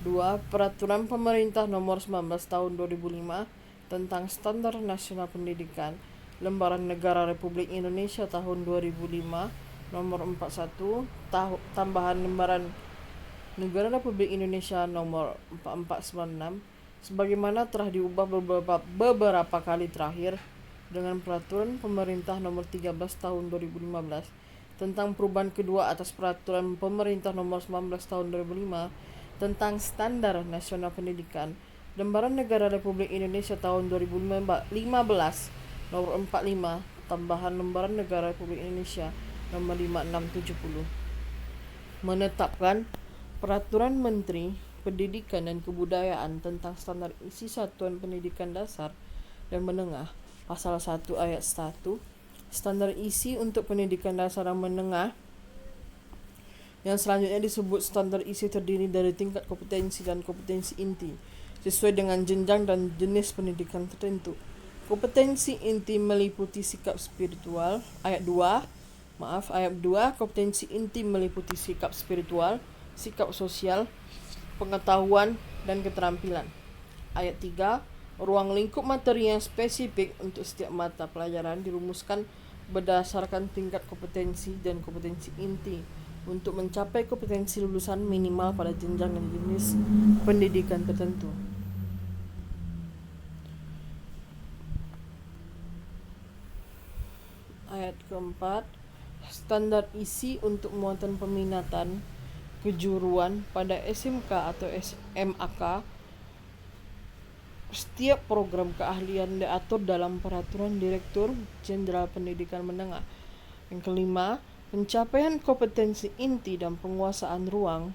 2. Peraturan Pemerintah Nomor 19 Tahun 2005 tentang Standar Nasional Pendidikan Lembaran Negara Republik Indonesia tahun 2005 Nomor 41, tambahan Lembaran Negara Republik Indonesia Nomor 4496 sebagaimana telah diubah beberapa kali terakhir dengan Peraturan Pemerintah Nomor 13 Tahun 2015 tentang perubahan kedua atas Peraturan Pemerintah Nomor 19 Tahun 2005 tentang Standar Nasional Pendidikan Lembaran Negara Republik Indonesia tahun 2015 Nomor 45, tambahan Lembaran Negara Republik Indonesia Nomor 5670. Menetapkan Peraturan Menteri Pendidikan dan Kebudayaan tentang Standar Isi Satuan Pendidikan Dasar dan Menengah. Pasal 1 ayat 1. Standar isi untuk pendidikan dasar dan menengah yang selanjutnya disebut standar isi terdiri dari tingkat kompetensi dan kompetensi inti sesuai dengan jenjang dan jenis pendidikan tertentu. Kompetensi inti meliputi sikap spiritual. Ayat 2. Kompetensi inti meliputi sikap spiritual, sikap sosial, pengetahuan, dan keterampilan. Ayat 3. Ruang lingkup materi yang spesifik untuk setiap mata pelajaran dirumuskan berdasarkan tingkat kompetensi dan kompetensi inti untuk mencapai kompetensi lulusan minimal pada jenjang dan jenis pendidikan tertentu. Ayat keempat, standar isi untuk muatan peminatan kejuruan pada SMK atau MAK. Setiap program keahlian diatur dalam Peraturan Direktur Jenderal Pendidikan Menengah. Yang kelima, pencapaian kompetensi inti dan penguasaan ruang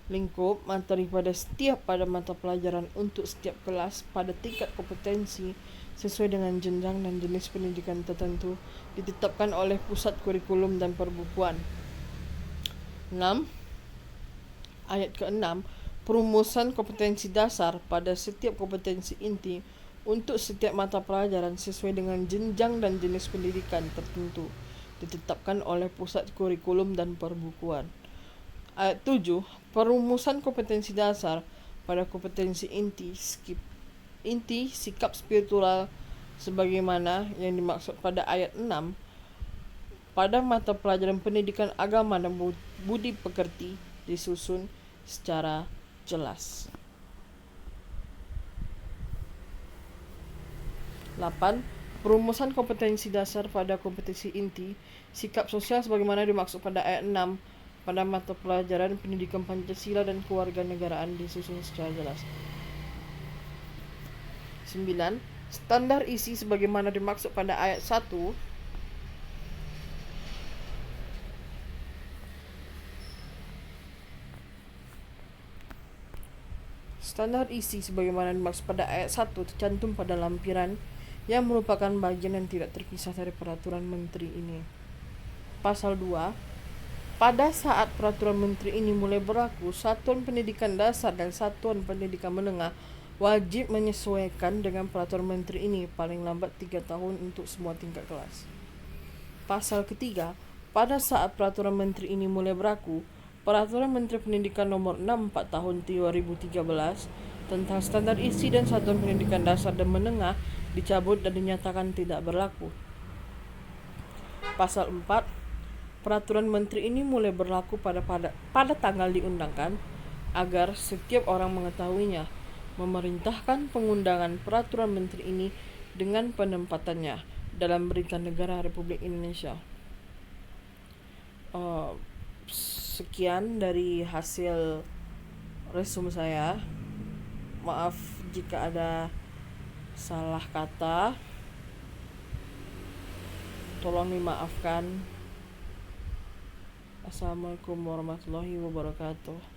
lingkup materi pada mata pelajaran untuk setiap kelas pada tingkat kompetensi sesuai dengan jenjang dan jenis pendidikan tertentu ditetapkan oleh Pusat Kurikulum dan Perbukuan. 6. Ayat ke-6, perumusan kompetensi dasar pada setiap kompetensi inti untuk setiap mata pelajaran sesuai dengan jenjang dan jenis pendidikan tertentu ditetapkan oleh Pusat Kurikulum dan Perbukuan. Ayat 7, perumusan kompetensi dasar pada kompetensi inti sikap spiritual sebagaimana yang dimaksud pada ayat 6 pada mata pelajaran pendidikan agama dan budi pekerti disusun secara jelas. 8. Perumusan kompetensi dasar pada kompetensi inti, sikap sosial sebagaimana dimaksud pada ayat 6 pada mata pelajaran pendidikan Pancasila dan kewarganegaraan disusun secara jelas. 9. Standar isi sebagaimana dimaksud pada ayat 1 Standar isi sebagaimana dimaksud pada ayat 1 tercantum pada lampiran yang merupakan bagian yang tidak terpisah dari peraturan menteri ini. Pasal 2. Pada saat peraturan menteri ini mulai berlaku, satuan pendidikan dasar dan satuan pendidikan menengah wajib menyesuaikan dengan peraturan menteri ini paling lambat 3 tahun untuk semua tingkat kelas. Pasal ketiga. Pada saat peraturan menteri ini mulai berlaku, Peraturan Menteri Pendidikan Nomor 6 4 Tahun 2013 tentang standar isi dan satuan pendidikan dasar dan menengah dicabut dan dinyatakan tidak berlaku. Pasal 4. Peraturan menteri ini mulai berlaku pada tanggal diundangkan agar setiap orang mengetahuinya, memerintahkan pengundangan peraturan menteri ini dengan penempatannya dalam Berita Negara Republik Indonesia. Sekian dari hasil resume saya. Maaf jika ada salah kata, tolong dimaafkan. Assalamualaikum warahmatullahi wabarakatuh.